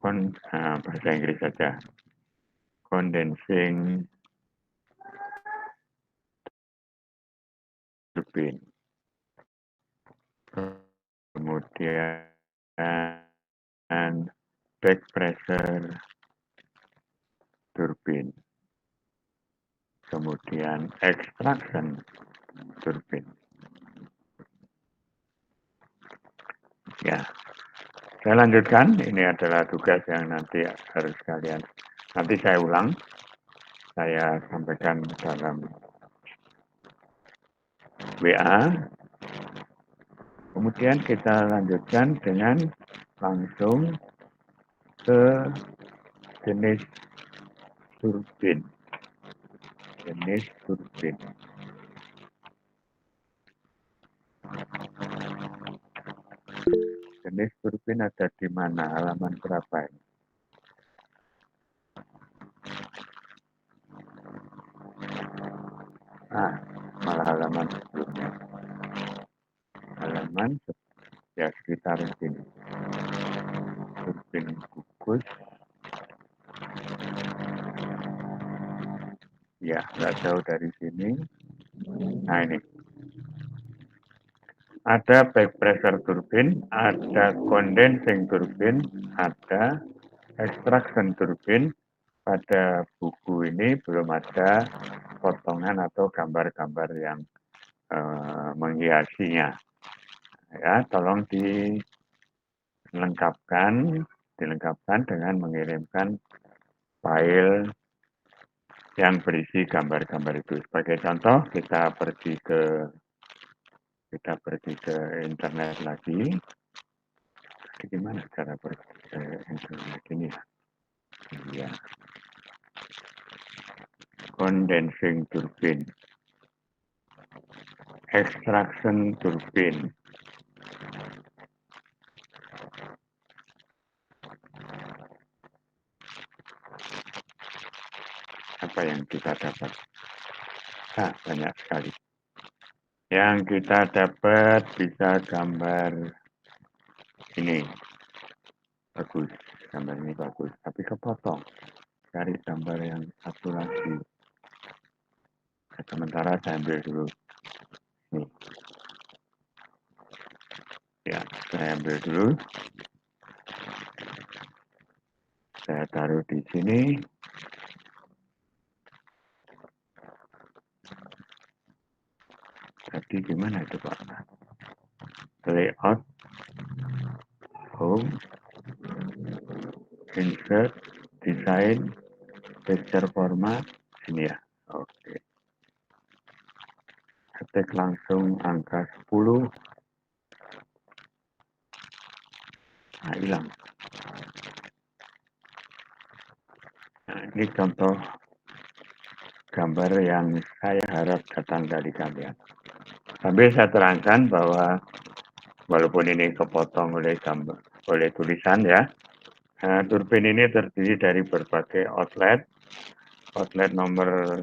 A: Bahasa Inggris saja. Condensing turbin. Kemudian back pressure turbin. Kemudian extraction turbin. Ya, saya lanjutkan. Ini adalah tugas yang nanti harus kalian. Nanti saya ulang. Saya sampaikan dalam WA. Kemudian kita lanjutkan dengan langsung ke jenis turbin. Jenis turbin. Jenis turbin ada di mana? Halaman berapa ini? Malah halaman sebelumnya. Halaman ya sekitar sini. Turbin gugus. Ya, nggak jauh dari sini. Nah ini. Ada back pressure turbin, ada condensing turbin, ada extraction turbin. Pada buku ini belum ada potongan atau gambar-gambar yang menghiasinya. Ya, tolong dilengkapkan dengan mengirimkan file yang berisi gambar-gambar itu. Sebagai contoh, kita pergi ke internet lagi. Gimana cara pergi ke internet ini ya? Ya. Condensing turbine, extraction turbine. Apa yang kita dapat? Banyak sekali. Yang kita dapat bisa gambar ini. Bagus, gambar ini bagus. Tapi kepotong. Cari gambar yang satu lagi. Sementara saya ambil dulu. Nih. Ya, saya ambil dulu. Saya taruh di sini. Tadi gimana itu Pak? Layout, home, insert, design, picture format, sini ya. Oke. Ketik langsung angka 10. Nah, hilang. Nah, ini contoh gambar yang saya harap datang dari kalian. Sambil saya terangkan bahwa walaupun ini kepotong oleh tulisan ya, turbin ini terdiri dari berbagai outlet. Outlet nomor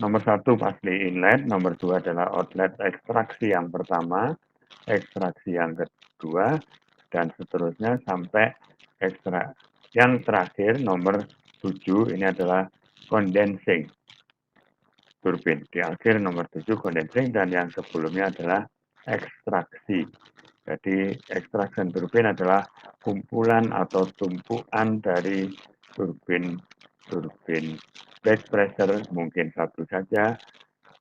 A: satu pasti inlet, nomor 2 adalah outlet ekstraksi yang pertama, ekstraksi yang kedua, dan seterusnya sampai yang terakhir nomor 7 ini adalah condensing turbin. Di akhir nomor 7 condensing dan yang sebelumnya adalah ekstraksi. Jadi extraction turbin adalah kumpulan atau tumpuan dari turbin back pressure mungkin satu saja,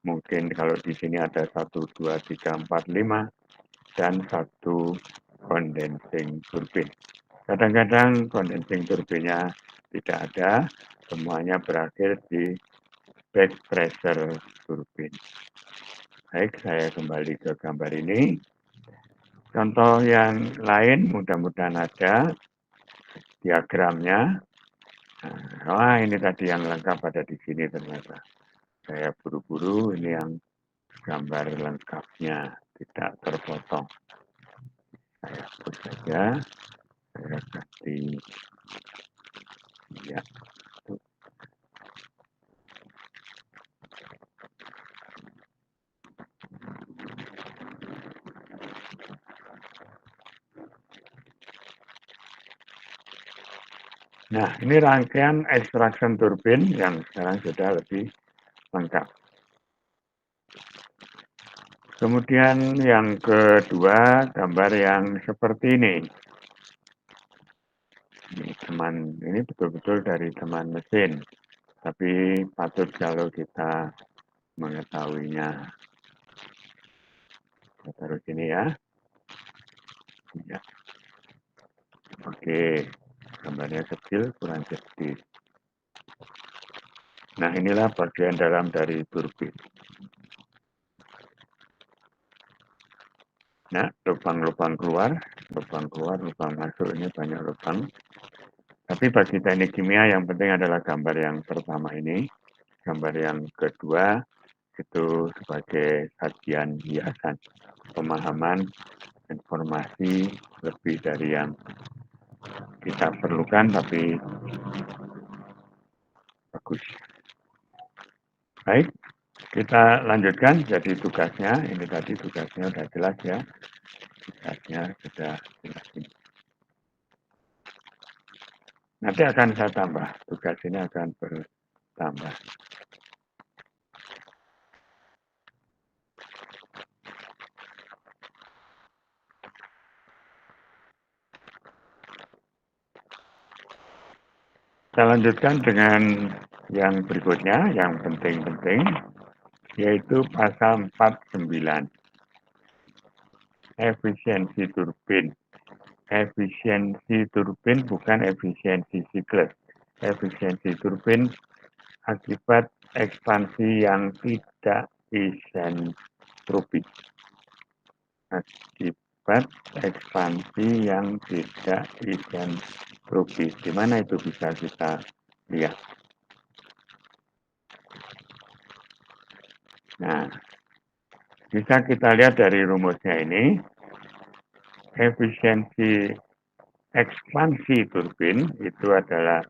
A: mungkin kalau di sini ada 1, 2, 3, 4, 5 dan satu condensing turbin. Kadang-kadang condensing turbinnya tidak ada, semuanya berakhir di back pressure turbin. Baik, saya kembali ke gambar ini. Contoh yang lain mudah-mudahan ada diagramnya. Wah, ini tadi yang lengkap ada di sini ternyata. Saya buru-buru, ini yang gambar lengkapnya, tidak terpotong. Saya hapus saja, saya ganti. Ya. Nah, ini rangkaian extraction turbin yang sekarang sudah lebih lengkap. Kemudian yang kedua, gambar yang seperti ini. Ini betul-betul dari teman mesin. Tapi patut kalau kita mengetahuinya. Kita taruh sini ya. Ya. Oke, gambarnya kecil, kurang kecil. Nah, inilah bagian dalam dari turbin. Nah, lubang-lubang keluar, lubang masuk, ini banyak lubang. Tapi bagi teknik kimia yang penting adalah gambar yang pertama ini. Gambar yang kedua itu sebagai sajian hiasan, pemahaman, informasi lebih dari yang kita perlukan, tapi bagus. Baik, kita lanjutkan. Jadi tugasnya, ini tadi tugasnya sudah jelas ya. Tugasnya sudah jelas ini. Nanti akan saya tambah, tugas ini akan bertambah. Kita lanjutkan dengan yang berikutnya, yang penting-penting, yaitu pasal 49. Efisiensi turbin. efisiensi turbin bukan efisiensi siklus. Efisiensi turbin akibat ekspansi yang tidak isentropis. Akibat ekspansi yang tidak isentropis. Di mana itu bisa kita lihat? Nah, bisa kita lihat dari rumusnya ini, efisiensi ekspansi turbin itu adalah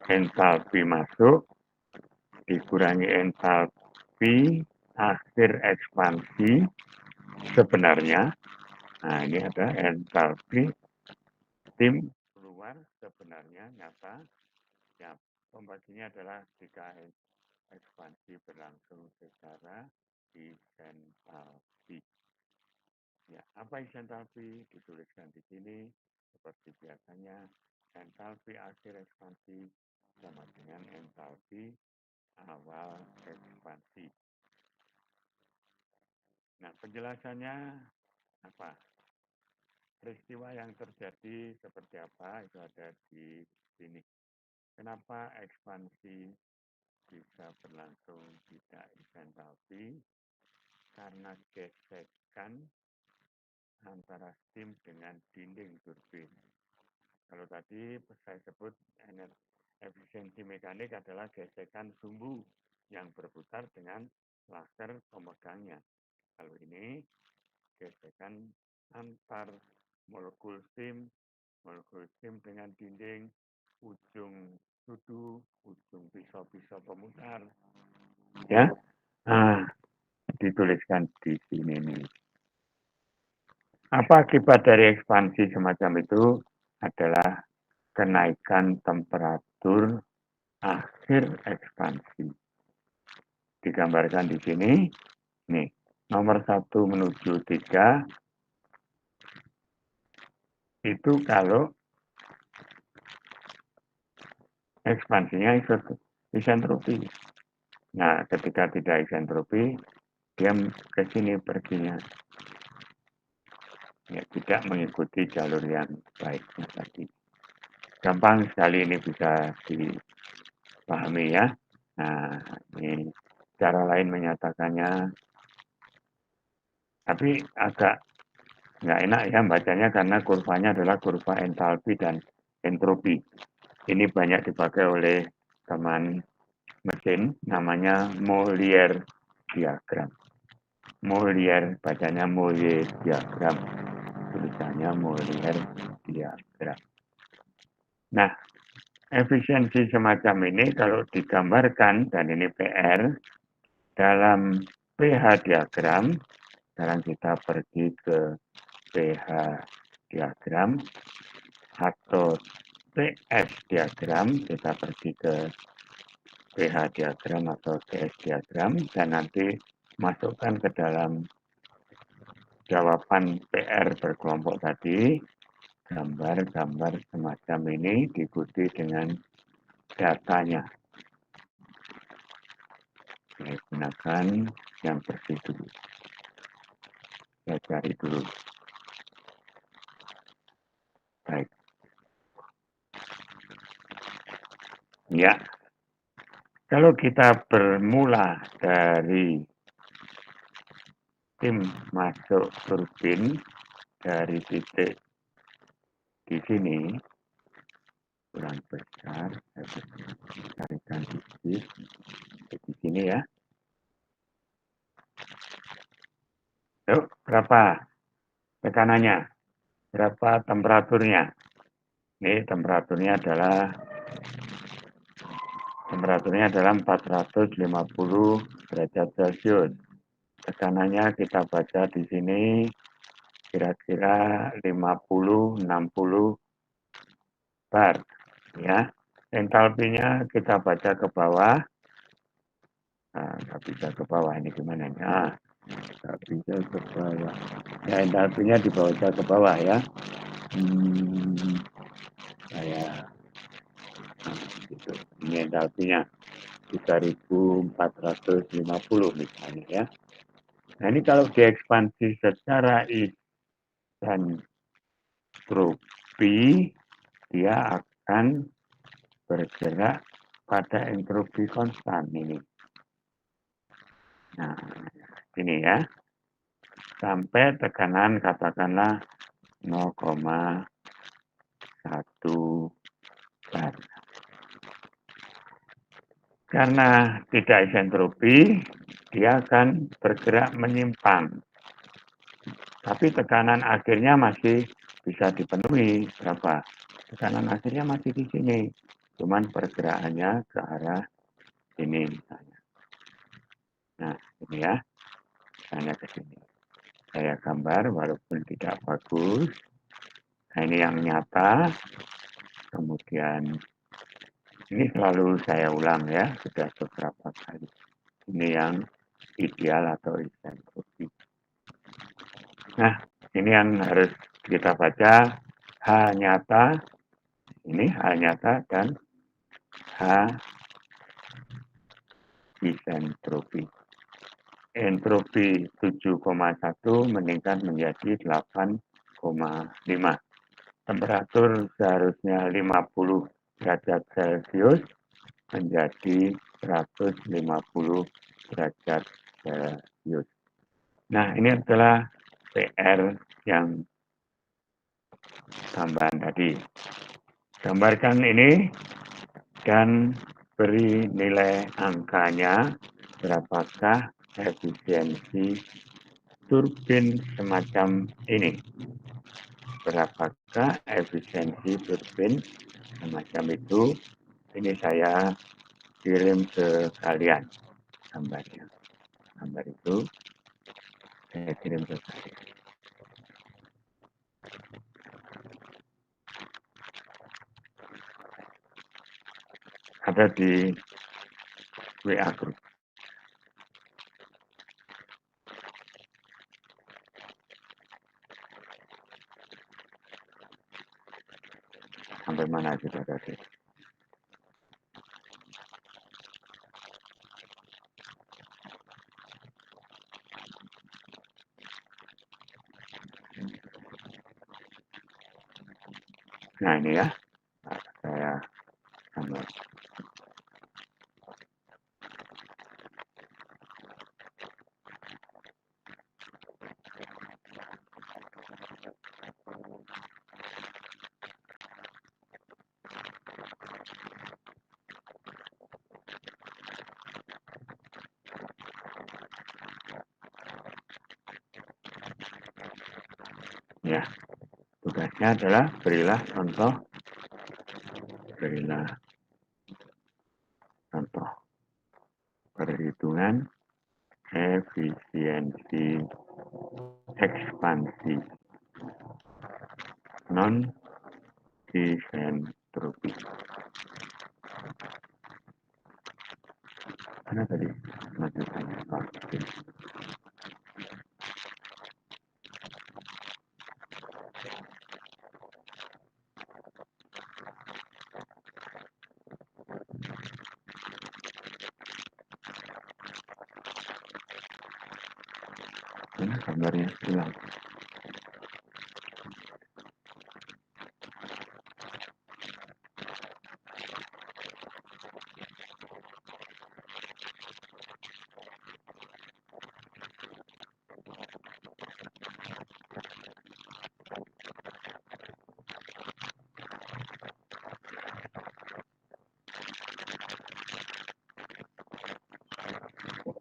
A: entalpi masuk dikurangi entalpi akhir ekspansi sebenarnya. Nah, ini ada entalpi tim keluar sebenarnya nyata. Ya, pembaginya adalah jika ekspansi berlangsung secara isentalpi. Ya, apa isentalpi? Dituliskan di sini seperti biasanya. Entalpi akhir ekspansi sama dengan entalpi awal ekspansi. Nah, penjelasannya apa? Peristiwa yang terjadi seperti apa itu ada di sini. Kenapa ekspansi bisa berlangsung tidak isentalpi? Karena gesekan antara steam dengan dinding turbin. Kalau tadi saya sebut efisiensi mekanik adalah gesekan sumbu yang berputar dengan laser pemegangnya. Kalau ini gesekan antar molekul steam dengan dinding, ujung sudu, ujung pisau-pisau pemutar. Ya, dituliskan di sini nih. Apa akibat dari ekspansi semacam itu? Adalah kenaikan temperatur akhir ekspansi. Digambarkan di sini, nih, nomor 1 menuju 3, itu kalau ekspansinya isentropi. Nah, ketika tidak isentropi, dia ke sini perginya. Ya, tidak mengikuti jalur yang baiknya tadi. Gampang sekali ini bisa dipahami ya. Nah, ini cara lain menyatakannya. Tapi agak nggak enak ya bacanya karena kurvanya adalah kurva entalpi dan entropi. Ini banyak dipakai oleh teman mesin, namanya Molière diagram. Molière, bacanya Molière diagram. Tulisannya Molière diagram. Nah, efisiensi semacam ini kalau digambarkan, dan ini PR, dalam pH diagram, sekarang kita pergi ke pH diagram, atau TS diagram, kita pergi ke pH diagram atau TS diagram, dan nanti masukkan ke dalam jawaban PR berkelompok tadi, gambar-gambar semacam ini diikuti dengan datanya. Saya gunakan yang bersih dulu. Saya cari dulu. Baik. Ya. Kalau kita bermula dari tim masuk turbin dari titik di sini, kurang besar, saya carikan sedikit di sini ya. Yuk, berapa tekanannya? Berapa temperaturnya? Ini temperaturnya adalah 450 derajat Celcius. Tekanannya kita baca di sini kira-kira 50-60 bar. Ya, entalpinya kita baca ke bawah. Nah, nggak bisa ke bawah ini gimana? Nah, nggak bisa ke bawah. Ya, entalpinya dibaca ke bawah ya. Gitu. Ini entalpinya 3450 misalnya ya. Nah, ini kalau diekspansi secara entropi, dia akan bergerak pada entropi konstan ini. Nah, ini ya. Sampai tekanan katakanlah 0,1 bar. Karena tidak isentropi, dia akan bergerak menyimpang. Tapi tekanan akhirnya masih bisa dipenuhi. Berapa? Tekanan akhirnya masih di sini. Cuman pergerakannya ke arah ini misalnya. Nah, ini ya. Misalnya ke sini. Saya gambar walaupun tidak bagus. Nah, ini yang nyata. Kemudian ini selalu saya ulang ya, sudah beberapa kali. Ini yang ideal atau isentropi. Nah, ini yang harus kita baca. H nyata, ini H nyata dan H isentropi. Entropi 7,1 meningkat menjadi 8,5. Temperatur seharusnya 50 derajat Celcius menjadi 150 derajat Celcius. Nah, ini adalah PR yang tambahan tadi. Gambarkan ini dan beri nilai angkanya berapakah efisiensi turbin semacam ini. Berapakah efisiensi turbin semacam itu? Ini saya kirim ke kalian gambarnya. Gambar itu saya kirim ke kalian. Ada di WA Group. Sampai mana kita tadi? Nah ini ya, saya gambar. Ya, tugasnya adalah berilah contoh perhitungan efisiensi ekspansi non isentropi. Mana tadi lanjutannya Pak? Mana gambarnya hilang?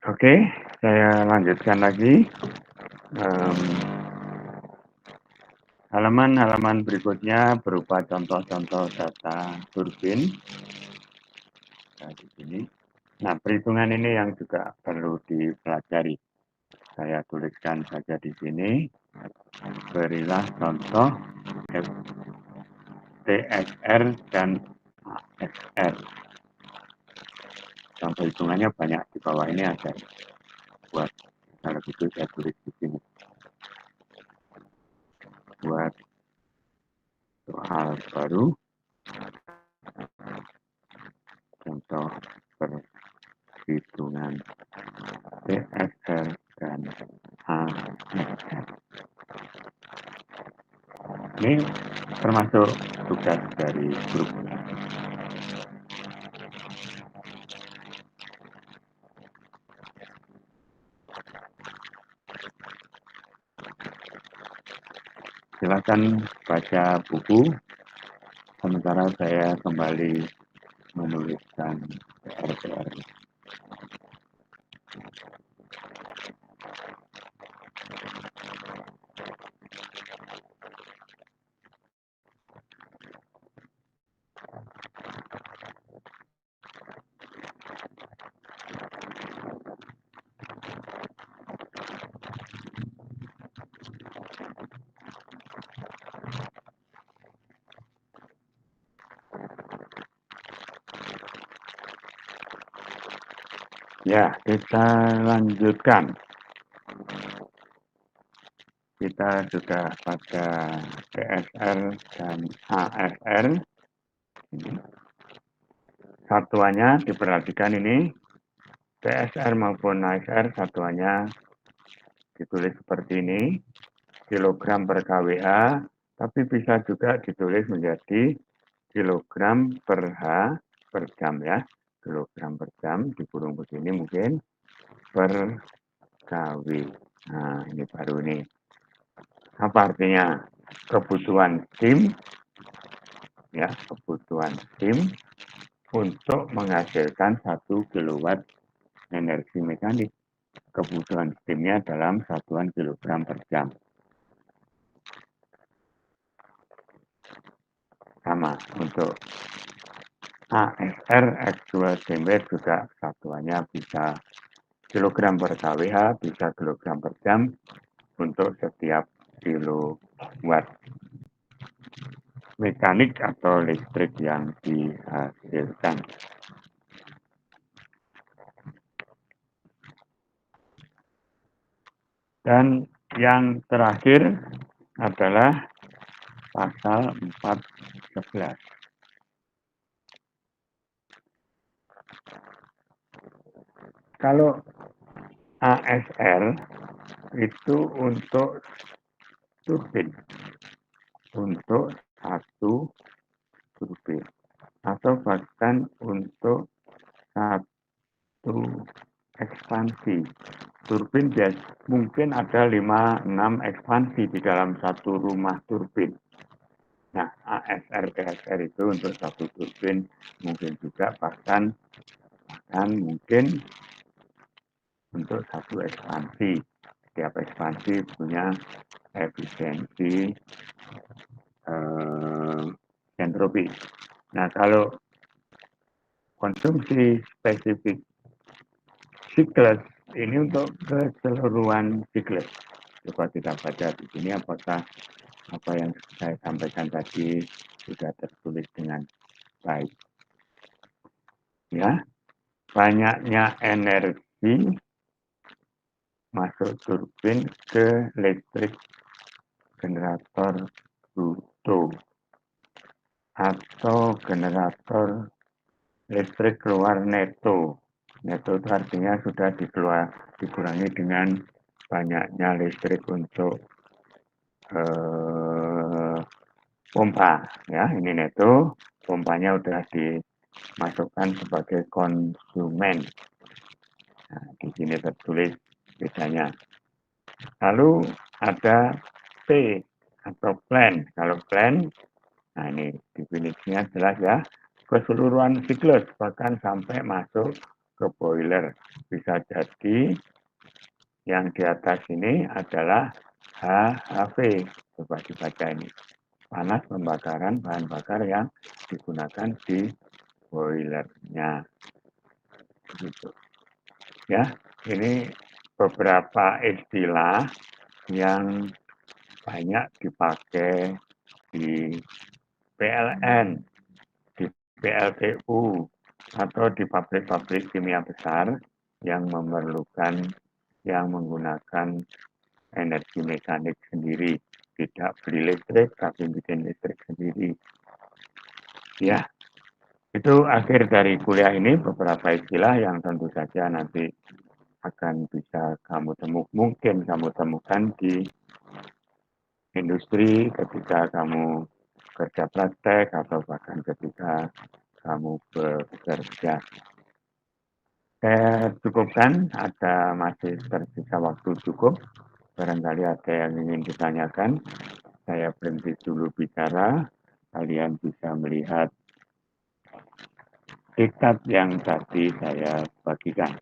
A: Oke, saya lanjutkan lagi. Halaman-halaman berikutnya berupa contoh-contoh data turbin. Nah, di sini. Nah, perhitungan ini yang juga perlu dipelajari. Saya tuliskan saja di sini. Berilah contoh TSR dan ASR. Contoh hitungannya banyak di bawah ini ada. Buat kalau gitu saya tulis di sini. Buat soal baru, contoh perhitungan TSR dan ASR. Ini termasuk tugas dari grup. Silakan baca buku, sementara saya kembali menuliskan PR-PR. Ya, kita lanjutkan. Kita sudah pada PSR dan ASR. Satuannya diperhatikan ini, PSR maupun ASR satuannya ditulis seperti ini, kilogram per kWh, tapi bisa juga ditulis menjadi kilogram per H per jam ya. Kilogram per jam dikurung begini mungkin per kW. Nah, ini baru ini. Apa artinya? Kebutuhan steam, ya, kebutuhan steam untuk menghasilkan 1 kilowatt energi mekanik. Kebutuhan steamnya dalam satuan kilogram per jam. Sama untuk ASR actual steam rate juga satuannya bisa kilogram per kWh, bisa kilogram per jam untuk setiap kilowatt mekanik atau listrik yang dihasilkan. Dan yang terakhir adalah pasal 411. Kalau ASR itu untuk turbin, untuk 1 turbin, atau bahkan untuk 1 ekspansi. Turbin mungkin ada 5-6 ekspansi di dalam 1 rumah turbin. Nah, ASR, PSR itu untuk 1 turbin, mungkin juga bahkan mungkin untuk 1 ekspansi. Setiap ekspansi punya efisiensi entropi. Nah, kalau konsumsi spesifik siklus ini untuk keseluruhan siklus. Coba kita baca di sini apakah apa yang saya sampaikan tadi sudah tertulis dengan baik. Ya, banyaknya energi masuk turbin ke listrik generator bruto atau generator listrik keluar neto. Neto itu artinya sudah dikurangi dengan banyaknya listrik untuk pompa. Ya, ini neto, pompanya sudah dimasukkan sebagai konsumen. Nah, di sini tertulis bedanya. Lalu ada P atau plan. Kalau plan, nah ini definisinya jelas ya, keseluruhan siklus bahkan sampai masuk ke boiler. Bisa jadi yang di atas ini adalah HHV. Coba dibaca ini. Panas pembakaran bahan bakar yang digunakan di boilernya. Gitu. Ya, ini beberapa istilah yang banyak dipakai di PLN, di PLTU, atau di pabrik-pabrik kimia besar yang menggunakan energi mekanik sendiri, tidak beli listrik tapi bikin listrik sendiri. Ya, itu akhir dari kuliah ini, beberapa istilah yang tentu saja nanti akan bisa mungkin kamu temukan di industri, ketika kamu kerja praktek, atau bahkan ketika kamu bekerja. Saya cukupkan, ada masih tersisa waktu cukup. Barangkali ada yang ingin ditanyakan. Saya berhenti dulu bicara. Kalian bisa melihat diktat yang tadi saya bagikan.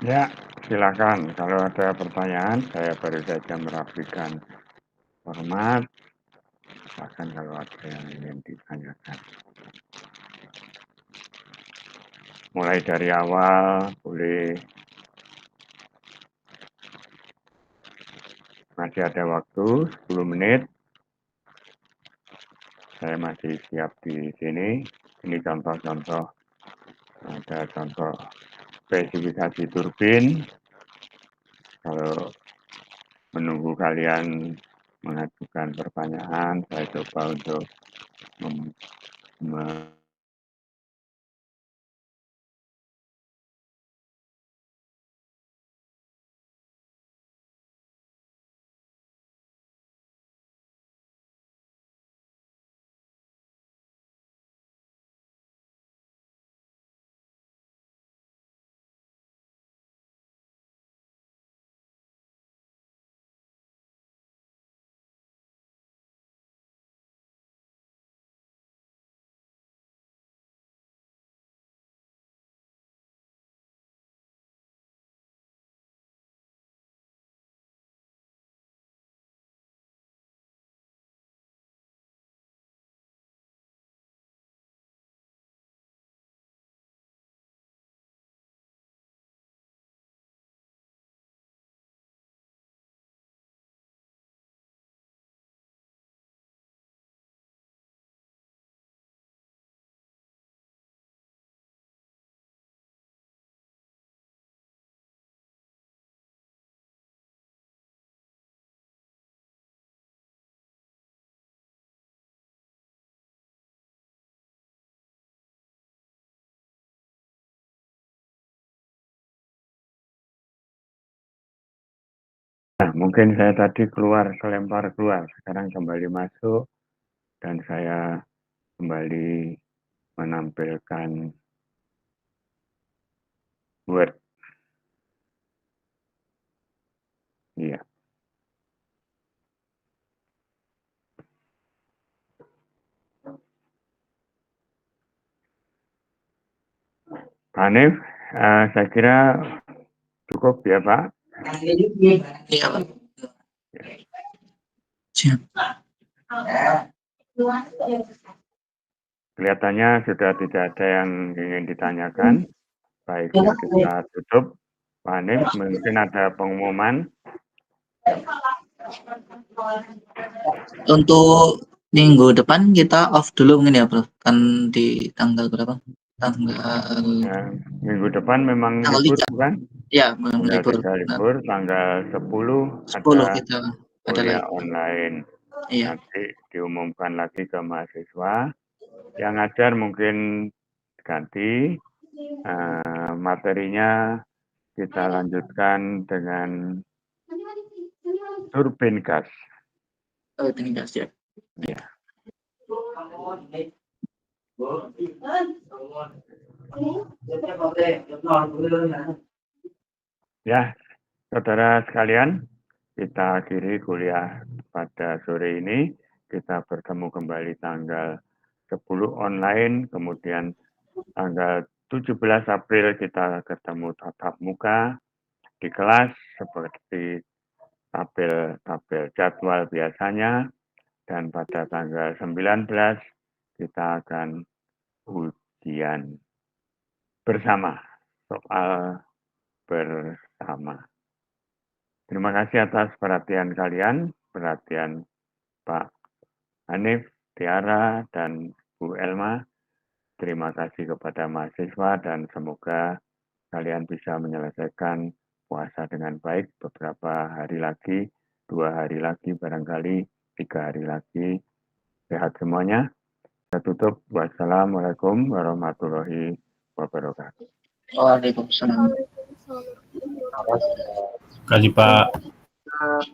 A: Ya, silakan. Kalau ada pertanyaan, saya baru saja merapikan format. Bahkan kalau ada yang ingin ditanyakan. Mulai dari awal, boleh. Masih ada waktu, 10 menit. Saya masih siap di sini. Ini contoh-contoh. Ada contoh spesifikasi turbin. Kalau menunggu kalian mengajukan pertanyaan, saya coba untuk mungkin saya tadi selempar keluar, sekarang kembali masuk, dan saya kembali menampilkan Word. Iya. Pak Hanif, saya kira cukup ya Pak.
B: Iya, Pak. Siap.
A: Kelihatannya sudah tidak ada yang ingin ditanyakan. Baiknya kita tutup. Pak Hanif, mungkin ada pengumuman.
B: Untuk minggu depan kita off dulu mungkin ya, Bro. Kan di tanggal berapa? Tanggal
A: Ya, minggu depan memang
B: Tanggal
A: libur,
B: 3.
A: bukan?
B: Ya, memang
A: Tanggal
B: libur.
A: 3
B: Nah,
A: libur, tanggal 10
B: 10
A: ada
B: kita ada
A: kuliah
B: live.
A: online.
B: Iya.
A: Nanti diumumkan lagi ke mahasiswa. Yang ngajar mungkin ganti. Materinya kita lanjutkan dengan turbin gas.
B: Oh, ini gas ya.
A: Ya. Ya, saudara sekalian, kita akhiri kuliah pada sore ini. Kita bertemu kembali tanggal 10 online, kemudian tanggal 17 April kita ketemu tatap muka di kelas seperti tabel jadwal biasanya, dan pada tanggal 19 kita akan ujian bersama, soal bersama. Terima kasih atas perhatian kalian, perhatian Pak Hanif, Tiara, dan Bu Elma. Terima kasih kepada mahasiswa dan semoga kalian bisa menyelesaikan puasa dengan baik beberapa hari lagi, 2 hari lagi barangkali, 3 hari lagi. Sehat semuanya. Saya tutup. Wassalamualaikum warahmatullahi wabarakatuh.
B: Waalaikumsalam.
D: Terima kasih Pak.